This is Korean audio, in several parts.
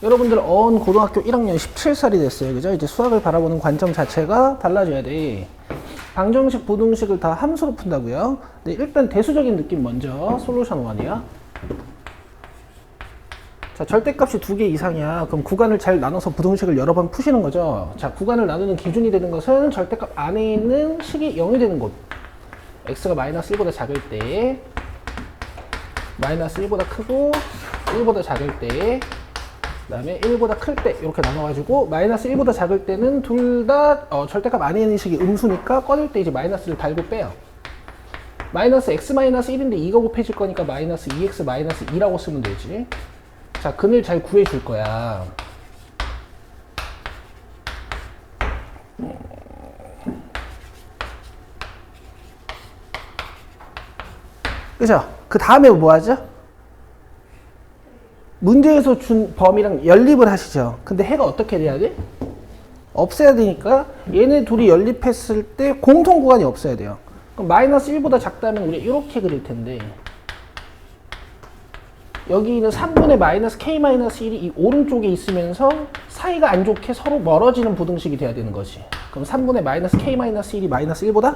여러분들 어은 고등학교 1학년 17살이 됐어요. 그죠? 이제 수학을 바라보는 관점 자체가 달라져야 돼. 방정식, 부등식을 다 함수로 푼다고요. 네, 일단 대수적인 느낌 먼저. 솔루션 1이야. 자, 절대값이 2개 이상이야. 그럼 구간을 잘 나눠서 부등식을 여러 번 푸시는 거죠. 자, 구간을 나누는 기준이 되는 것은 절대값 안에 있는 식이 0이 되는 곳. x가 마이너스 1보다 작을 때, 마이너스 1보다 크고 1보다 작을 때, 그 다음에 1보다 클 때 이렇게 나눠가지고 마이너스 1보다 작을 때는 둘 다 절대값 안에 있는 식이 음수니까 꺼낼 때 이제 마이너스를 달고 빼요. 마이너스 x 마이너스 1인데 2가 곱해질 거니까 마이너스 2x 마이너스 2라고 쓰면 되지. 자, 근을 잘 구해줄 거야. 그죠? 그 다음에 뭐 하죠? 문제에서 준 범위랑 연립을 하시죠. 근데 해가 어떻게 돼야 돼? 없애야 되니까 얘네 둘이 연립했을 때 공통 구간이 없어야 돼요. 그럼 마이너스 1보다 작다면 우리 이렇게 그릴 텐데 여기 있는 3분의 마이너스 k 마이너스 1이 이 오른쪽에 있으면서 사이가 안 좋게 서로 멀어지는 부등식이 돼야 되는 거지. 그럼 3분의 마이너스 k 마이너스 1이 마이너스 1보다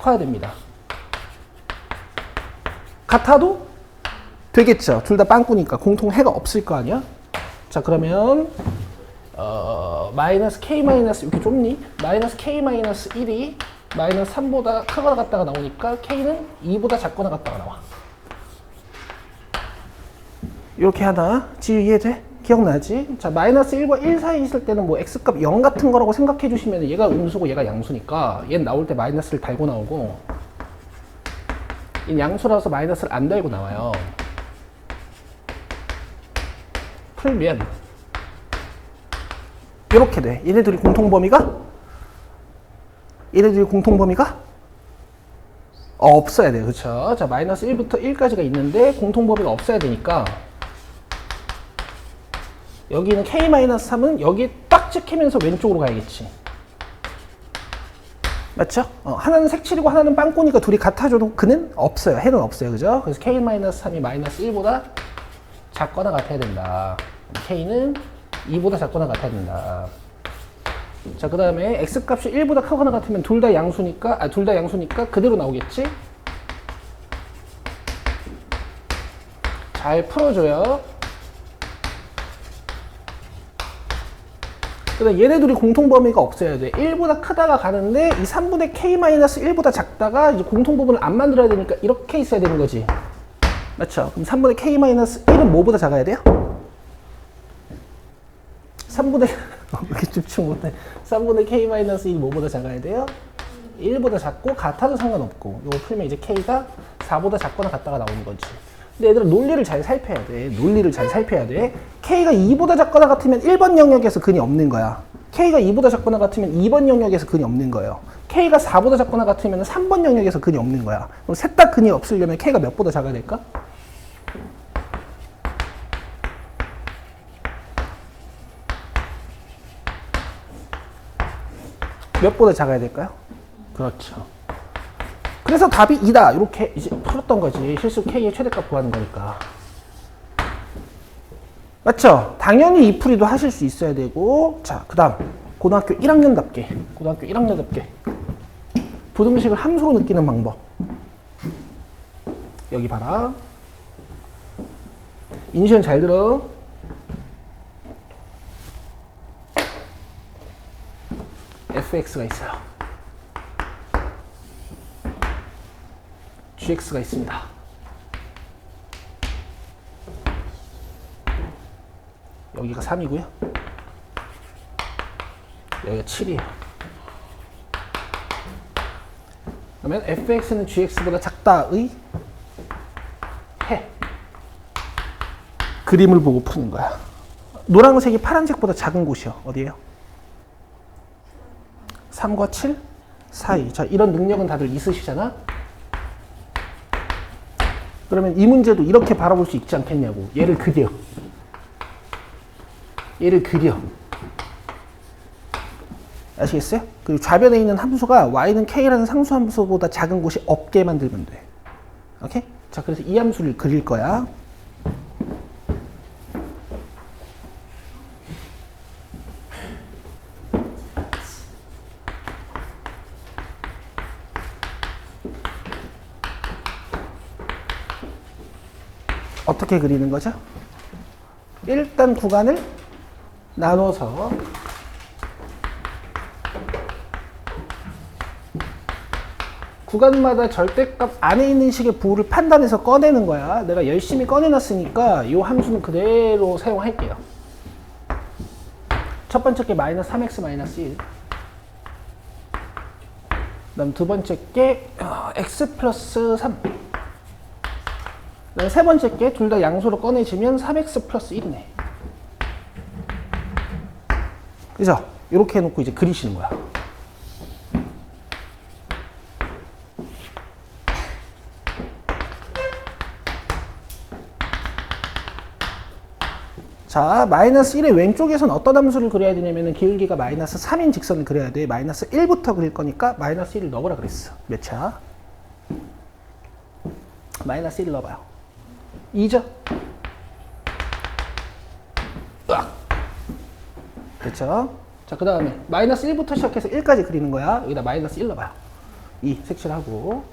커야 됩니다. 같아도 되겠죠. 둘 다 빵꾸니까 공통 해가 없을 거 아니야? 자, 그러면 마이너스 k 마이너스 이렇게 좁니? 마이너스 k 마이너스 1이 마이너스 3보다 크거나 같다가 나오니까 k는 2보다 작거나 같다가 나와. 이렇게 하나 지우 이해돼? 기억나지? 자, 마이너스 1과 1 사이 있을 때는 뭐 x값 0 같은 거라고 생각해 주시면 얘가 음수고 얘가 양수니까 얘는 나올 때 마이너스를 달고 나오고 얘는 양수라서 마이너스를 안 달고 나와요. 풀면 이렇게 돼. 얘네들이 공통범위가 없어야 돼요. 그쵸? 자, 마이너스 1부터 1까지가 있는데 공통범위가 없어야 되니까 여기는 k-3은 여기에 딱 찍히면서 왼쪽으로 가야겠지. 맞죠? 하나는 색칠이고 하나는 빵꾸니까 둘이 같아줘도 그는 없어요. 해는 없어요. 그죠? 그래서 k-3이 마이너스 1보다 작거나 같아야 된다. k는 2보다 작거나 같아야 된다. 자, 그 다음에 x값이 1보다 크거나 같으면 둘 다 양수니까 그대로 나오겠지? 잘 풀어줘요. 그 다음 얘네 둘이 공통범위가 없어야 돼. 1보다 크다가 가는데 이 3분의 k-1보다 작다가 이제 공통부분을 안 만들어야 되니까 이렇게 있어야 되는 거지. 맞죠? 그럼 3분의 k-1은 뭐보다 작아야 돼요? 3분의 이렇게 집중 못해. 3분의 k-1이 뭐보다 작아야 돼요? 1보다 작고 같아도 상관없고 이거 풀면 이제 k가 4보다 작거나 같다가 나오는 거지. 근데 얘들은 논리를 잘 살펴야 돼. k가 2보다 작거나 같으면 1번 영역에서 근이 없는 거야. k가 2보다 작거나 같으면 2번 영역에서 근이 없는 거예요. k가 4보다 작거나 같으면 3번 영역에서 근이 없는 거야. 그럼 셋 다 근이 없으려면 k가 몇 보다 작아야 될까? 몇 보다 작아야 될까요? 그렇죠. 그래서 답이 2다. 이렇게 이제 풀었던 거지. 실수 k의 최대값 구하는 거니까. 맞죠? 당연히 이 풀이도 하실 수 있어야 되고. 자, 그 다음 고등학교 1학년답게 부등식을 함수로 느끼는 방법. 여기 봐라. 인시현 잘 들어. fx가 있어요. gx가 있습니다. 여기가 3이고요. 여기가 7이에요. 그러면 fx는 gx보다 작다의 해. 그림을 보고 푸는 거야. 노란색이 파란색보다 작은 곳이요. 어디예요? 3과 7 사이. 자, 이런 능력은 다들 있으시잖아? 그러면 이 문제도 이렇게 바라볼 수 있지 않겠냐고. 얘를 그려. 아시겠어요? 그리고 좌변에 있는 함수가 y는 k라는 상수 함수보다 작은 곳이 없게 만들면 돼. 오케이? 자, 그래서 이 함수를 그릴 거야. 어떻게 그리는 거죠? 일단 구간을 나눠서 구간마다 절대값 안에 있는 식의 부호를 판단해서 꺼내는 거야. 내가 열심히 꺼내놨으니까 이 함수는 그대로 사용할게요. 첫 번째 게 마이너스 3x 마이너스 1. 그다음 두 번째 게 x 플러스 3. 그다음 세 번째 게 둘 다 양수로 꺼내지면 3x 플러스 1이네. 그죠? 이렇게 해놓고 이제 그리시는 거야. 자, 마이너스 1의 왼쪽에서는 어떤 함수를 그려야 되냐면은 기울기가 마이너스 3인 직선을 그려야 돼. 마이너스 1부터 그릴 거니까 마이너스 1을 넣어보라 그랬어. 몇 차? 마이너스 1 넣어봐요. 2죠? 으악! 됐죠? 자, 그 다음에 마이너스 1부터 시작해서 1까지 그리는 거야. 여기다 마이너스 1 넣어봐요. 2 색칠하고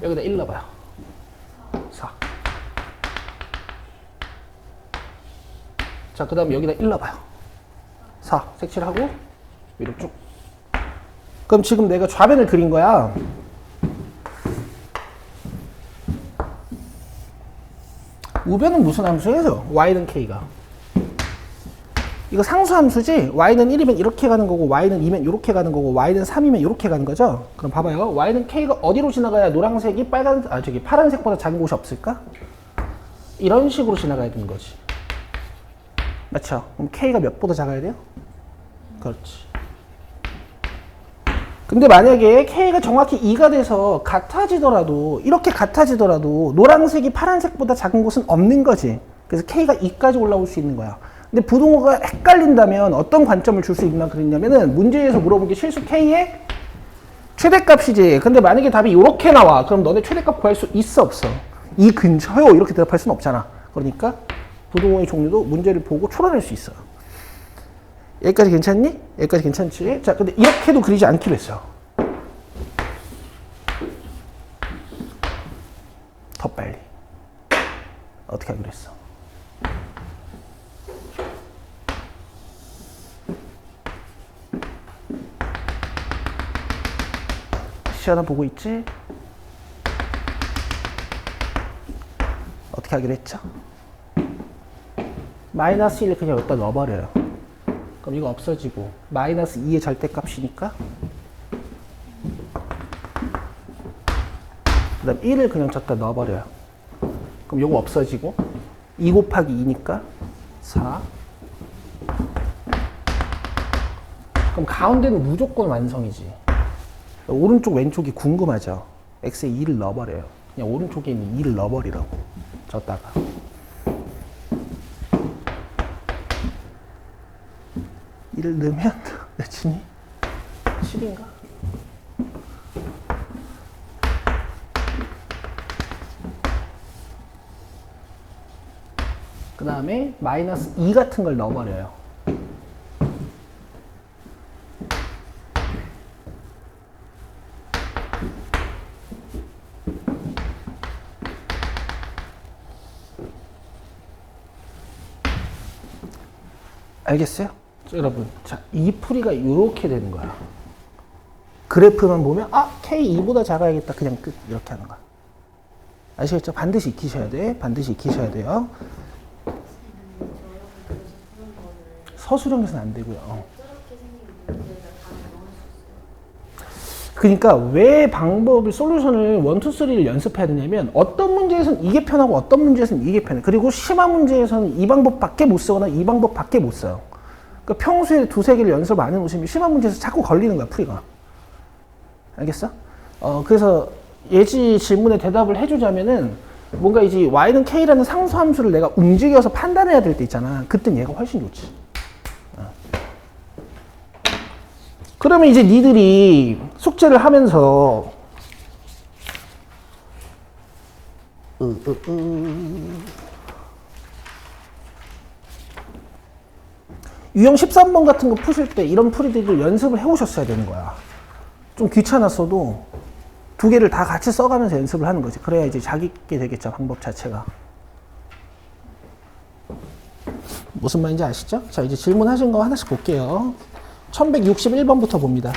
여기다 1 넣어봐요. 4. 자, 그 다음에 여기다 1 넣어봐요. 4 색칠하고 위로 쭉. 그럼 지금 내가 좌변을 그린 거야. 우변은 무슨 함수예요? y는 k가. 이거 상수함수지? y는 1이면 이렇게 가는 거고 y는 2면 이렇게 가는 거고 y는 3이면 이렇게 가는 거죠? 그럼 봐봐요. y는 k가 어디로 지나가야 노란색이 파란색보다 작은 곳이 없을까? 이런 식으로 지나가야 되는 거지. 맞죠? 그럼 k가 몇 보다 작아야 돼요? 그렇지. 근데 만약에 k가 정확히 2가 돼서 같아지더라도 이렇게 같아지더라도 노란색이 파란색보다 작은 곳은 없는 거지. 그래서 k가 2까지 올라올 수 있는 거야. 근데 부동호가 헷갈린다면 어떤 관점을 줄 수 있나 그랬냐면은 문제에서 물어본 게 실수 k의 최대값이지. 근데 만약에 답이 이렇게 나와. 그럼 너네 최대값 구할 수 있어 없어? 이 근처요 이렇게 대답할 수는 없잖아. 그러니까 부동호의 종류도 문제를 보고 추론할 수 있어. 여기까지 괜찮니? 여기까지 괜찮지? 자, 근데 이렇게도 그리지 않기로 했어. 더 빨리. 어떻게 하기로 했어? 시연아 보고 있지? 어떻게 하기로 했죠? 마이너스 1을 그냥 여기다 넣어버려요. 그럼 이거 없어지고 마이너스 2의 절대값이니까 그 다음 1을 그냥 저기다 넣어버려요. 그럼 이거 없어지고 2 곱하기 2니까 4. 그럼 가운데는 무조건 완성이지. 오른쪽 왼쪽이 궁금하죠. x에 2를 넣어버려요. 그냥 오른쪽에 있는 2를 넣어버리라고. 저다가 이를 넣으면 몇이니? 10인가? 그 다음에 마이너스 2 같은 걸 넣어버려요. 알겠어요? 여러분, 자, 이 풀이가 이렇게 되는 거야. 그래프만 보면 K2보다 작아야겠다. 그냥 끝. 이렇게 하는 거야. 아시겠죠? 반드시 익히셔야 돼. 반드시 익히셔야 돼요. 서술형에서는 안 되고요. 그러니까 왜 방법을 솔루션을 1, 2, 3를 연습해야 되냐면 어떤 문제에서는 이게 편하고 어떤 문제에서는 이게 편해. 그리고 심한 문제에서는 이 방법밖에 못 쓰거나 이 방법밖에 못 써요. 그러니까 평소에 2, 3개를 연습 안 해놓으시면 심한 문제에서 자꾸 걸리는 거야, 풀이가. 알겠어? 그래서 예지 질문에 대답을 해주자면은 뭔가 이제 y는 k라는 상수함수를 내가 움직여서 판단해야 될 때 있잖아. 그땐 얘가 훨씬 좋지. 그러면 이제 니들이 숙제를 하면서 유형 13번 같은 거 푸실 때 이런 풀이들을 연습을 해오셨어야 되는 거야. 좀 귀찮았어도 두 개를 다 같이 써가면서 연습을 하는 거지. 그래야 이제 자기게 되겠죠, 방법 자체가. 무슨 말인지 아시죠? 자, 이제 질문하신 거 하나씩 볼게요. 1161번부터 봅니다.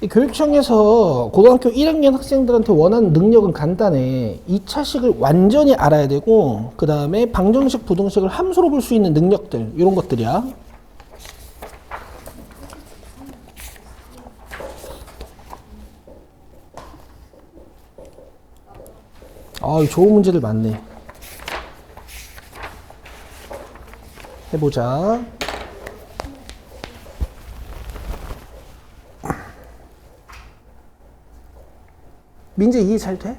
이 교육청에서 고등학교 1학년 학생들한테 원하는 능력은 간단해. 2차식을 완전히 알아야 되고, 그 다음에 방정식, 부등식을 함수로 볼 수 있는 능력들, 이런 것들이야. 좋은 문제들 많네. 해보자. 민재 이해 잘 돼?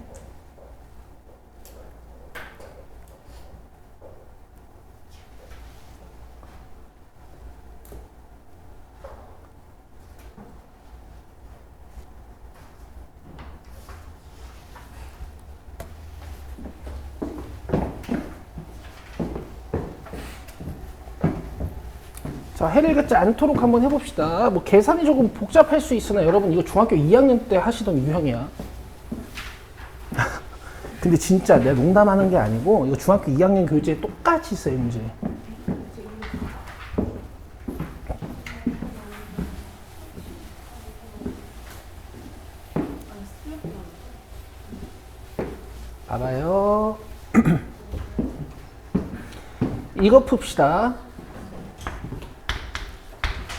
자, 해를 갖지 않도록 한번 해봅시다. 뭐 계산이 조금 복잡할 수 있으나 여러분 이거 중학교 2학년 때 하시던 유형이야. 근데 진짜 내가 농담하는 게 아니고 이거 중학교 2학년 교재에 똑같이 있어요, 문제. 봐봐요. 이거 풉시다.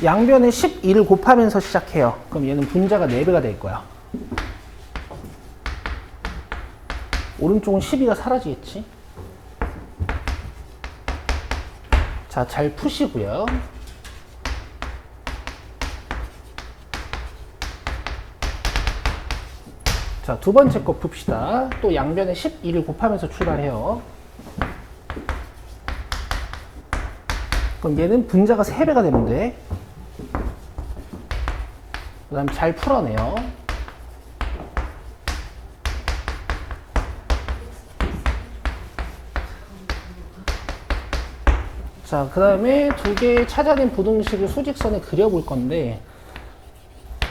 양변에 12를 곱하면서 시작해요. 그럼 얘는 분자가 4배가 될 거야. 오른쪽은 12가 사라지겠지? 자, 잘 푸시고요. 자, 두 번째 거 풉시다. 또 양변에 12를 곱하면서 출발해요. 그럼 얘는 분자가 3배가 되면 돼. 그 다음 잘 풀어내요. 자, 그 다음에 두 개의 찾아낸 부등식을 수직선에 그려볼 건데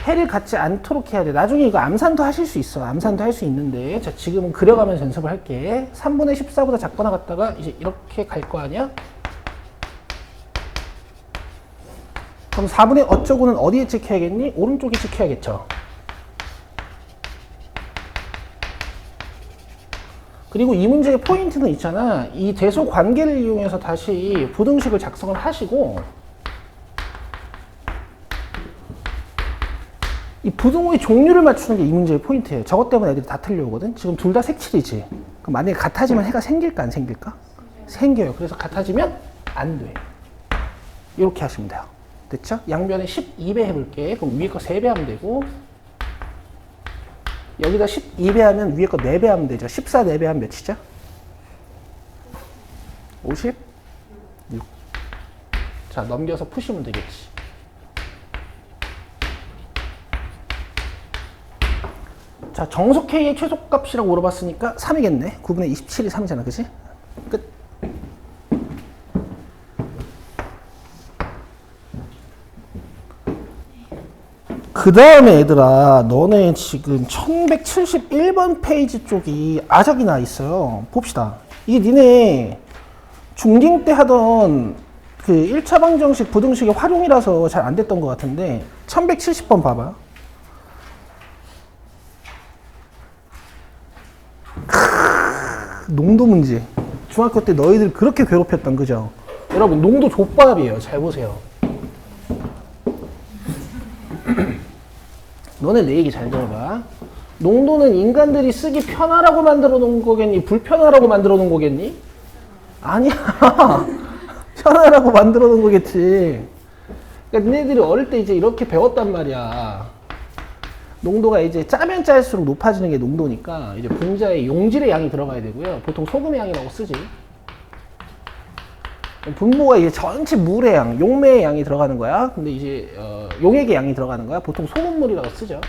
해를 갖지 않도록 해야 돼. 나중에 이거 암산도 하실 수 있어. 암산도 할 수 있는데 자, 지금은 그려가면서 연습을 할게. 3분의 14보다 작거나 같다가 이제 이렇게 갈 거 아니야? 그럼 4분의 어쩌고는 어디에 찍혀야겠니? 오른쪽에 찍혀야겠죠. 그리고 이 문제의 포인트는 있잖아. 이 대소 관계를 이용해서 다시 부등식을 작성을 하시고 이 부등호의 종류를 맞추는 게 이 문제의 포인트예요. 저것 때문에 애들이 다 틀려오거든. 지금 둘 다 색칠이지. 그럼 만약에 같아지면 해가 생길까 안 생길까? 생겨요. 그래서 같아지면 안 돼. 이렇게 하시면 돼요. 됐죠? 양변에 12배 해볼게. 그럼 위에 거 3배 하면 되고 여기다 12배 하면 위에 거 4배 하면 되죠. 14 4배 하면 몇이죠? 56. 자, 넘겨서 푸시면 되겠지. 자, 정석 K의 최소값이라고 물어봤으니까 3이겠네. 9분의 27이 3이잖아. 그치? 끝. 그 다음에 얘들아, 너네 지금 1171번 페이지 쪽이 아작이 나 있어요. 봅시다. 이게 니네 중딩 때 하던 그 1차 방정식 부등식의 활용이라서 잘 안 됐던 것 같은데 1170번 봐봐. 농도 문제. 중학교 때 너희들 그렇게 괴롭혔던, 그죠? 여러분, 농도 족밥이에요. 잘 보세요. 너네 내 얘기 잘 들어봐. 농도는 인간들이 쓰기 편하라고 만들어 놓은 거겠니? 불편하라고 만들어 놓은 거겠니? 아니야. 편하라고 만들어 놓은 거겠지. 그러니까 니네들이 어릴 때 이제 이렇게 배웠단 말이야. 농도가 이제 짜면 짤수록 높아지는 게 농도니까 이제 분자에 용질의 양이 들어가야 되고요. 보통 소금의 양이라고 쓰지. 분모가 이제 전체 물의 양, 용매의 양이 들어가는 거야. 근데 이제 용액의 양이 들어가는 거야. 보통 소금물이라고 쓰죠.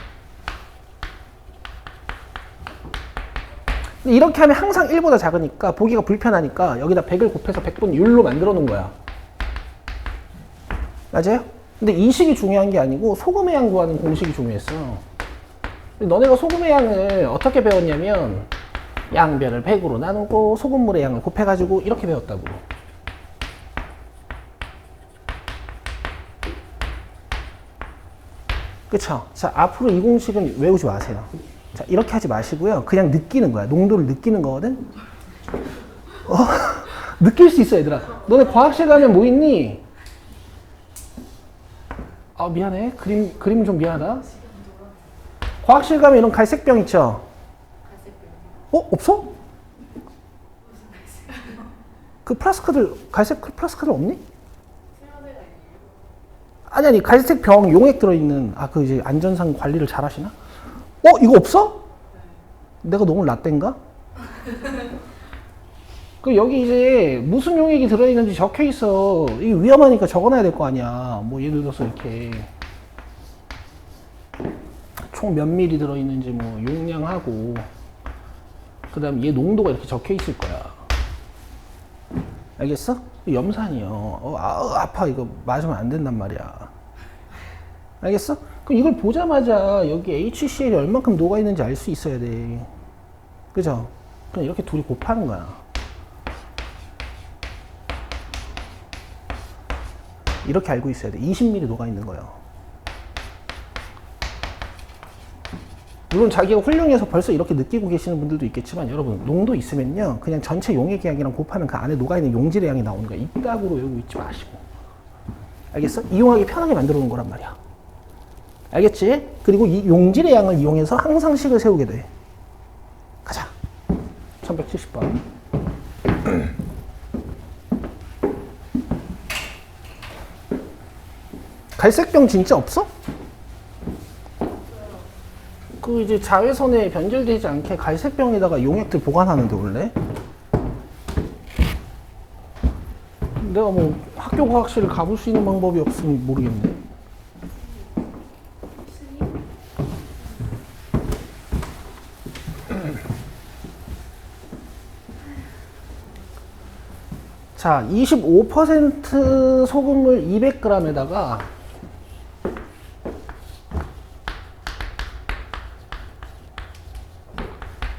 근데 이렇게 하면 항상 1보다 작으니까 보기가 불편하니까 여기다 100을 곱해서 100분의 1로 만들어 놓은 거야. 맞아요? 근데 이 식이 중요한 게 아니고 소금의 양 구하는 공식이 중요했어. 너네가 소금의 양을 어떻게 배웠냐면 양별을 100으로 나누고 소금물의 양을 곱해가지고 이렇게 배웠다고. 그쵸? 자, 앞으로 이 공식은 외우지 마세요. 자, 이렇게 하지 마시고요. 그냥 느끼는 거야. 농도를 느끼는 거거든? 느낄 수 있어, 얘들아. 너네 과학실 가면 뭐 있니? 아, 미안해. 그림 좀 미안하다. 과학실 가면 이런 갈색 병 있죠? 없어? 그 플라스크들, 갈색 플라스크들 없니? 아니, 갈색 병 용액 들어있는, 그 이제 안전상 관리를 잘 하시나? 이거 없어? 내가 너무 라떼인가? 그 여기 이제 무슨 용액이 들어있는지 적혀 있어. 이게 위험하니까 적어놔야 될 거 아니야. 뭐 예를 들어서 이렇게 총 몇 미리 들어있는지 뭐 용량하고 그 다음 얘 농도가 이렇게 적혀 있을 거야. 알겠어? 염산이요. 아파. 이거 맞으면 안 된단 말이야. 알겠어? 그럼 이걸 보자마자 여기 HCl이 얼만큼 녹아있는지 알 수 있어야 돼. 그죠? 그냥 이렇게 둘이 곱하는 거야. 이렇게 알고 있어야 돼. 20ml 녹아있는 거예요. 물론 자기가 훌륭해서 벌써 이렇게 느끼고 계시는 분들도 있겠지만 여러분 농도 있으면요 그냥 전체 용액의 양이랑 곱하면 그 안에 녹아있는 용질의 양이 나오는 거야. 이따구로 외우고 있지 마시고. 알겠어? 이용하기 편하게 만들어 놓은 거란 말이야. 알겠지? 그리고 이 용질의 양을 이용해서 항상 식을 세우게 돼. 가자. 1170번. 갈색병 진짜 없어? 그 이제 자외선에 변질되지 않게 갈색병에다가 용액들 보관하는데 원래 내가 뭐 학교 과학실을 가볼 수 있는 방법이 없으면 모르겠네. 자, 25% 소금물 200g에다가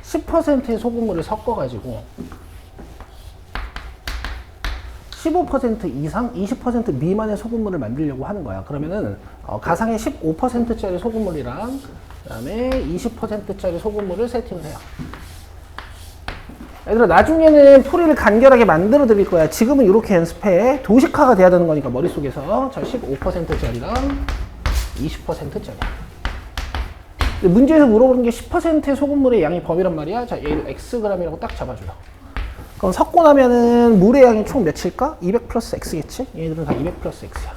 10%의 소금물을 섞어가지고 15% 이상, 20% 미만의 소금물을 만들려고 하는 거야. 그러면은 가상의 15%짜리 소금물이랑 그 다음에 20%짜리 소금물을 세팅을 해요. 얘들아, 나중에는 풀이를 간결하게 만들어 드릴 거야. 지금은 이렇게 연습해. 도식화가 돼야 되는 거니까 머릿속에서. 자, 15%짜리랑 20%짜리. 문제에서 물어보는 게 10%의 소금물의 양이 범위란 말이야. 자, 얘를 xg이라고 딱 잡아줘요. 그럼 섞고 나면은 물의 양이 총 몇일까? 200 플러스 x겠지? 얘들은 다 200 플러스 x야.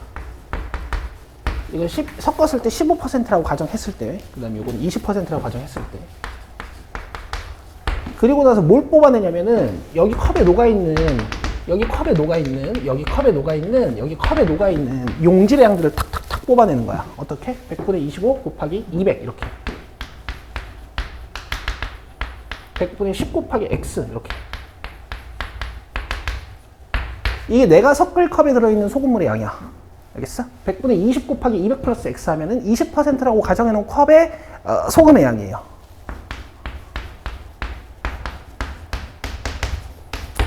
이건 섞었을 때 15%라고 가정했을 때, 그 다음에 이건 20%라고 가정했을 때. 그리고 나서 뭘 뽑아내냐면은 여기 컵에 녹아있는 용질의 양들을 탁탁탁 뽑아내는 거야. 어떻게? 100분의 25 곱하기 200 이렇게. 100분의 10 곱하기 x 이렇게. 이게 내가 섞을 컵에 들어있는 소금물의 양이야. 알겠어? 100분의 20 곱하기 200 플러스 x 하면은 20%라고 가정해놓은 컵의 소금의 양이에요.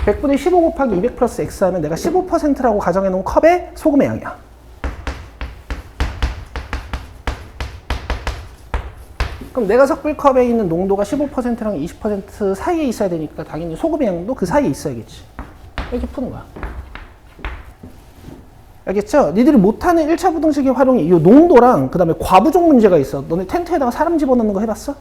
100분의 15 곱하기 200 플러스 x 하면 내가 15%라고 가정해놓은 컵의 소금의 양이야. 그럼 내가 섞을 컵에 있는 농도가 15%랑 20% 사이에 있어야 되니까 당연히 소금의 양도 그 사이에 있어야겠지. 이렇게 푸는 거야. 알겠죠? 니들이 못하는 1차 부등식의 활용이 이 농도랑 그 다음에 과부족 문제가 있어. 너네 텐트에다가 사람 집어넣는 거 해봤어?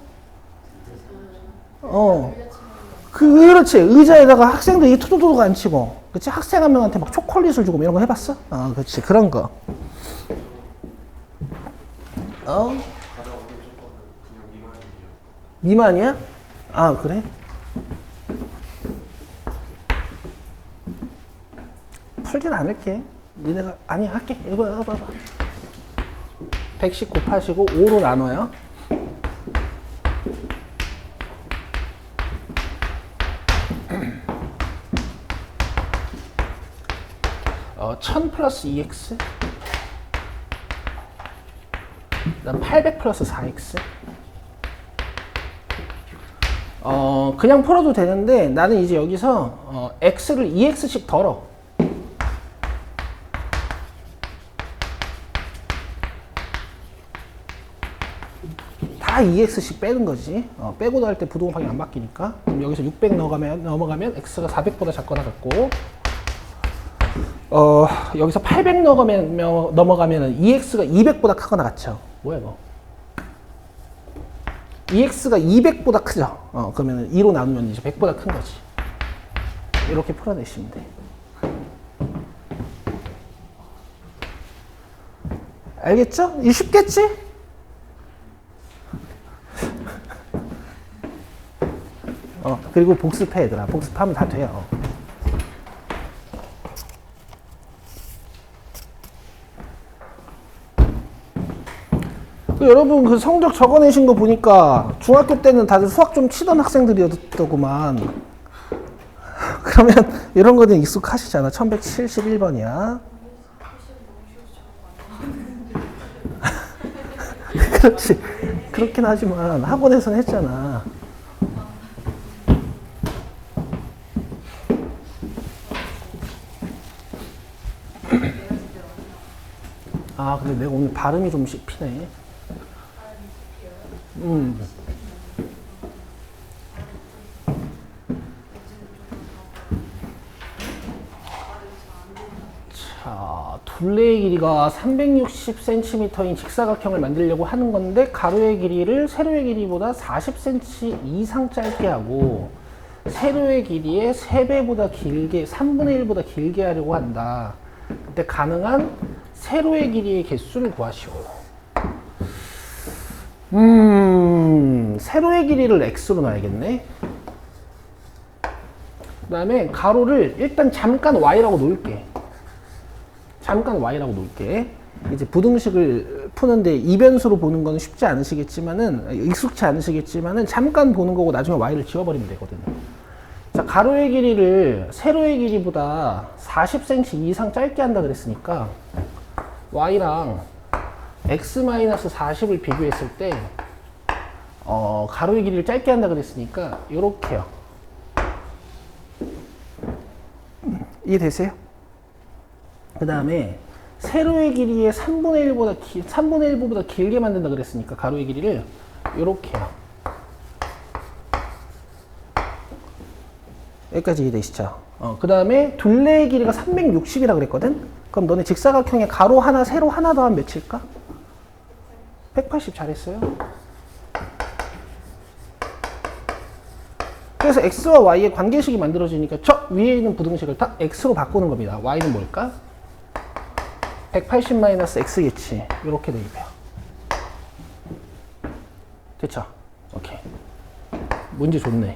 그렇지. 의자에다가 학생들이 투두두둑 안 치고, 그치? 학생 한 명한테 막 초콜릿을 주고 이런 거 해봤어? 그렇지. 그런 거. 미만이야? 그래? 풀진 않을게. 니네가, 할게. 이거 봐봐. 100씩 곱하시고 5로 나눠요. 1000 플러스 2x, 그다음 800 플러스 4x. 그냥 풀어도 되는데 나는 이제 여기서 x를 2x씩 덜어. 다 2x씩 빼는 거지. 빼고 나갈 때 부동항이 안 바뀌니까. 그럼 여기서 600 넘어가면 x가 400보다 작거나 같고, 여기서 800 넘어가면 2x가 200보다 크거나 같죠. 뭐야 이거? 2x가 200보다 크죠. 그러면 2로 나누면 이제 100보다 큰 거지. 이렇게 풀어내시면 돼. 알겠죠? 이 쉽겠지? 그리고 복습해 얘들아. 복습하면 다 돼요. 여러분 그 성적 적어내신 거 보니까 중학교 때는 다들 수학 좀 치던 학생들이었더구만. 그러면 이런 거는 익숙하시잖아. 1171번이야. 그렇지. 그렇긴 하지만 학원에서는 했잖아. 아 근데 내가 오늘 발음이 좀 씹히네. 자, 둘레의 길이가 360cm인 직사각형을 만들려고 하는 건데 가로의 길이를 세로의 길이보다 40cm 이상 짧게 하고 세로의 길이의 3배보다 길게 3분의 1보다 길게 하려고 한다. 그때 가능한 세로의 길이의 개수를 구하시오. 세로의 길이를 x로 놔야겠네. 그 다음에 가로를 일단 잠깐 y라고 놓을게. 잠깐 y라고 놓을게. 이제 부등식을 푸는데 이변수로 보는 건 쉽지 않으시겠지만은, 익숙치 않으시겠지만은 잠깐 보는 거고 나중에 y를 지워버리면 되거든요. 자, 가로의 길이를 세로의 길이보다 40cm 이상 짧게 한다 그랬으니까 y랑 x-40을 비교했을 때 가로의 길이를 짧게 한다 그랬으니까 요렇게요. 이해되세요? 그 다음에 세로의 길이의 3분의 1보다 길게 만든다 그랬으니까 가로의 길이를 요렇게요. 여기까지 이해되시죠? 그 다음에 둘레의 길이가 360이라 그랬거든? 그럼 너네 직사각형에 가로 하나, 세로 하나 더하면 몇일까? 180 잘했어요. 그래서 x와 y의 관계식이 만들어지니까 저 위에 있는 부등식을 다 x로 바꾸는 겁니다. y는 뭘까? 180-x겠지. 이렇게 대입해요. 됐죠? 오케이. 문제 좋네.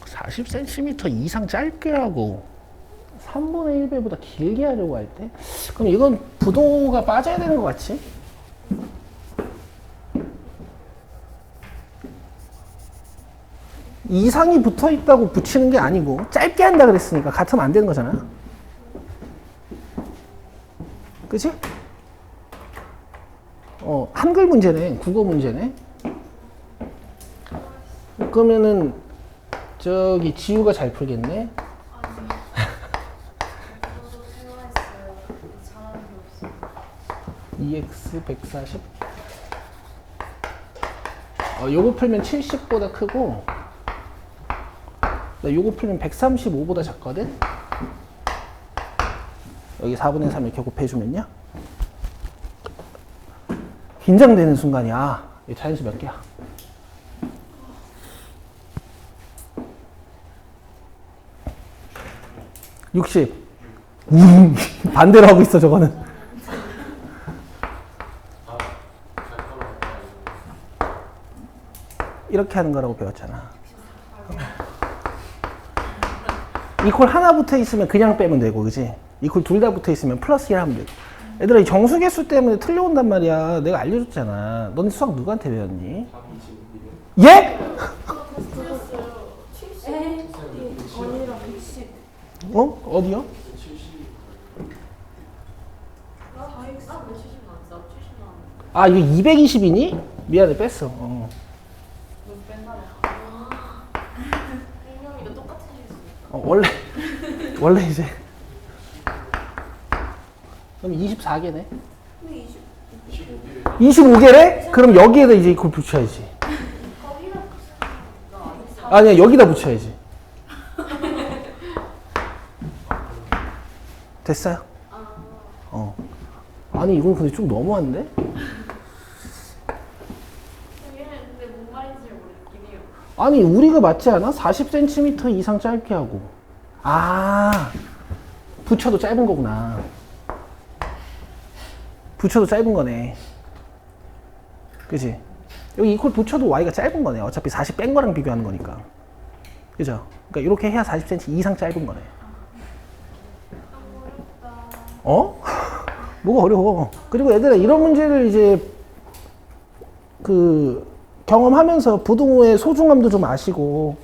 (40cm) 이상 짧게 하고 3분의 1배보다 길게 하려고 할 때? 그럼 이건 부도가 빠져야 되는 것 같지? 이상이 붙어 있다고 붙이는 게 아니고 짧게 한다 그랬으니까 같으면 안 되는 거잖아. 그치? 한글 문제네. 국어 문제네. 그러면은 저기 지우가 잘 풀겠네. 2x 140. 요거 풀면 70보다 크고, 요거 풀면 135보다 작거든? 여기 4분의 3 이렇게 곱해주면요. 긴장되는 순간이야. 이 자연수 몇 개야? (60) 반대로 하고 있어 저거는. 이렇게 하는 거라고 배웠잖아. 이퀄 하나 붙어 있으면 그냥 빼면 되고, 그지? 이퀄 둘 다 붙어 있으면 플러스 1 하면 되고. 얘들아, 이 정수계수 때문에 틀려온단 말이야. 내가 알려줬잖아. 너네 수학 누구한테 배웠니? 예? 언니랑 110. 어? 어디요? 나 70 나왔어. 70 나왔어. 아, 이거 220이니? 미안해, 뺐어. 어. 너 맨날 행동이도 똑같은 실수. 원래 이제. 그럼 24개네. 근데 20. 25개래? 그럼 여기에다 이제 이걸 붙여야지. 아니야, 여기다 붙여야지. 됐어요? 어. 아니, 이건 근데 좀 너무한데? 얘는 근데 뭔 말인지 모르겠긴 해요. 아니, 우리가 맞지 않아? 40cm 이상 짧게 하고. 아, 붙여도 짧은 거구나. 붙여도 짧은 거네. 그지? 여기 이퀄 붙여도 y가 짧은 거네. 어차피 40 뺀 거랑 비교하는 거니까. 그죠? 그러니까 이렇게 해야 40cm 이상 짧은 거네. 어? 뭐가 어려워. 그리고 얘들아, 이런 문제를 이제 그 경험하면서 부등호의 소중함도 좀 아시고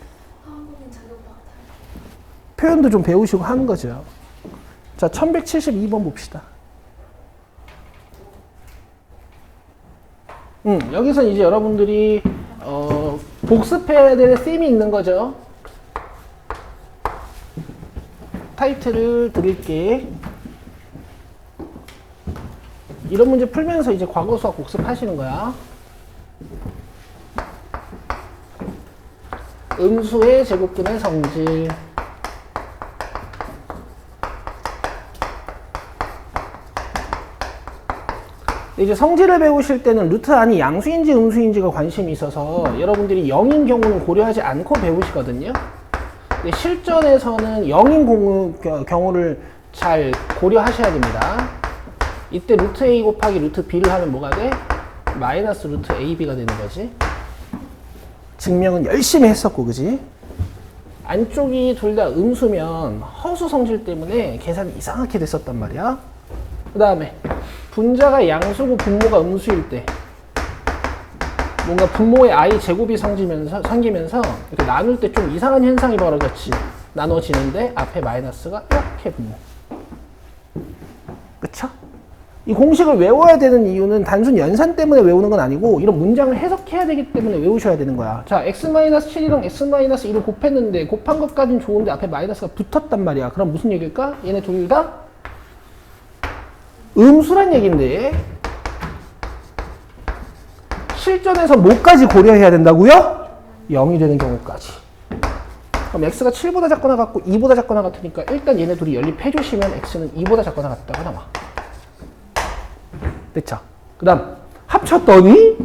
표현도 좀 배우시고 하는 거죠. 자, 1172번 봅시다. 여기서 이제 여러분들이 복습해야 될 셈이 있는 거죠. 타이틀을 드릴게. 이런 문제 풀면서 이제 과거 수학 복습하시는 거야. 음수의 제곱근의 성질. 이제 성질을 배우실 때는 루트 안이 양수인지 음수인지가 관심이 있어서 여러분들이 0인 경우는 고려하지 않고 배우시거든요. 근데 실전에서는 0인 경우를 잘 고려하셔야 됩니다. 이때 루트 A 곱하기 루트 B를 하면 뭐가 돼? 마이너스 루트 AB가 되는 거지. 증명은 열심히 했었고, 그지? 안쪽이 둘 다 음수면 허수 성질 때문에 계산이 이상하게 됐었단 말이야. 그 다음에 분자가 양수고 분모가 음수일 때 뭔가 분모의 i 제곱이 생기면서 이렇게 나눌 때 좀 이상한 현상이 벌어졌지. 나눠지는데 앞에 마이너스가 이렇게 분모. 그쵸? 이 공식을 외워야 되는 이유는 단순 연산 때문에 외우는 건 아니고 이런 문장을 해석해야 되기 때문에 외우셔야 되는 거야. 자, x-7이랑 x-1을 곱했는데 곱한 것까진 좋은데 앞에 마이너스가 붙었단 말이야. 그럼 무슨 얘기일까? 얘네 둘 다 음수란 얘긴데 실전에서 뭐까지 고려해야 된다고요? 0이 되는 경우까지. 그럼 x가 7보다 작거나 같고 2보다 작거나 같으니까 일단 얘네 둘이 연립해 주시면 x는 2보다 작거나 같다고 나와. 됐죠? 그 다음 합쳤더니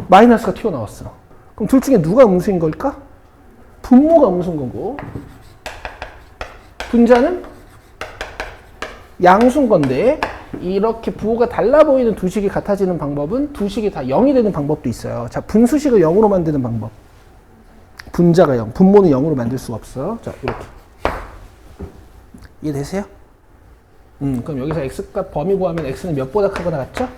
마이너스가 튀어나왔어. 그럼 둘 중에 누가 음수인 걸까? 분모가 음수인 거고 분자는 양수인 건데 이렇게 부호가 달라 보이는 두 식이 같아지는 방법은 두 식이 다 0이 되는 방법도 있어요. 자, 분수식을 0으로 만드는 방법. 분자가 0, 분모는 0으로 만들 수가 없어. 자, 이렇게. 이해되세요? 그럼 여기서 x값 범위 구하면 x는 몇보다 크거나 같죠?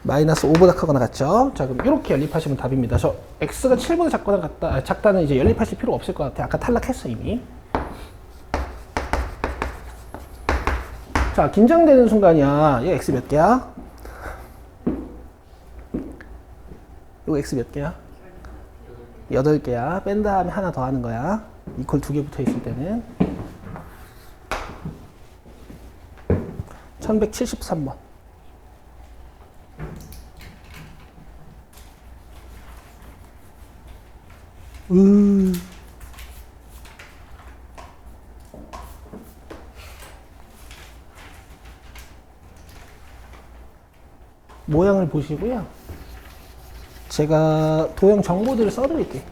마이너스 5보다 크거나 같죠? 자, 그럼 이렇게 연립하시면 답입니다. 저 x가 7보다 작거나 같다, 작다는 이제 연립하실 필요 없을 것 같아. 아까 탈락했어, 이미. 자, 긴장되는 순간이야. 얘 x 몇 개야? 이거 x 몇 개야? 8개야. 뺀 다음에 하나 더 하는 거야. 이퀄 2개 붙어 있을 때는. 1173번. 모양을 보시고요. 제가 도형 정보들을 써드릴게요.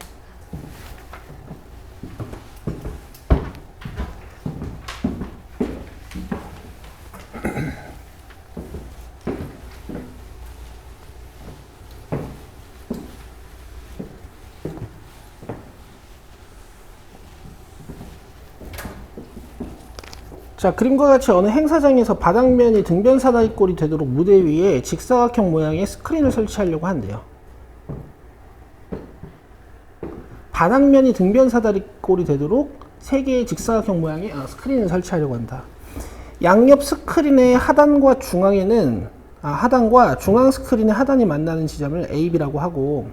자, 그림과 같이 어느 행사장에서 바닥면이 등변 사다리꼴이 되도록 무대 위에 직사각형 모양의 스크린을 설치하려고 한대요. 바닥면이 등변 사다리꼴이 되도록 3개의 직사각형 모양의 스크린을 설치하려고 한다. 양옆 스크린의 하단과 중앙에는 하단과 중앙 스크린의 하단이 만나는 지점을 AB라고 하고,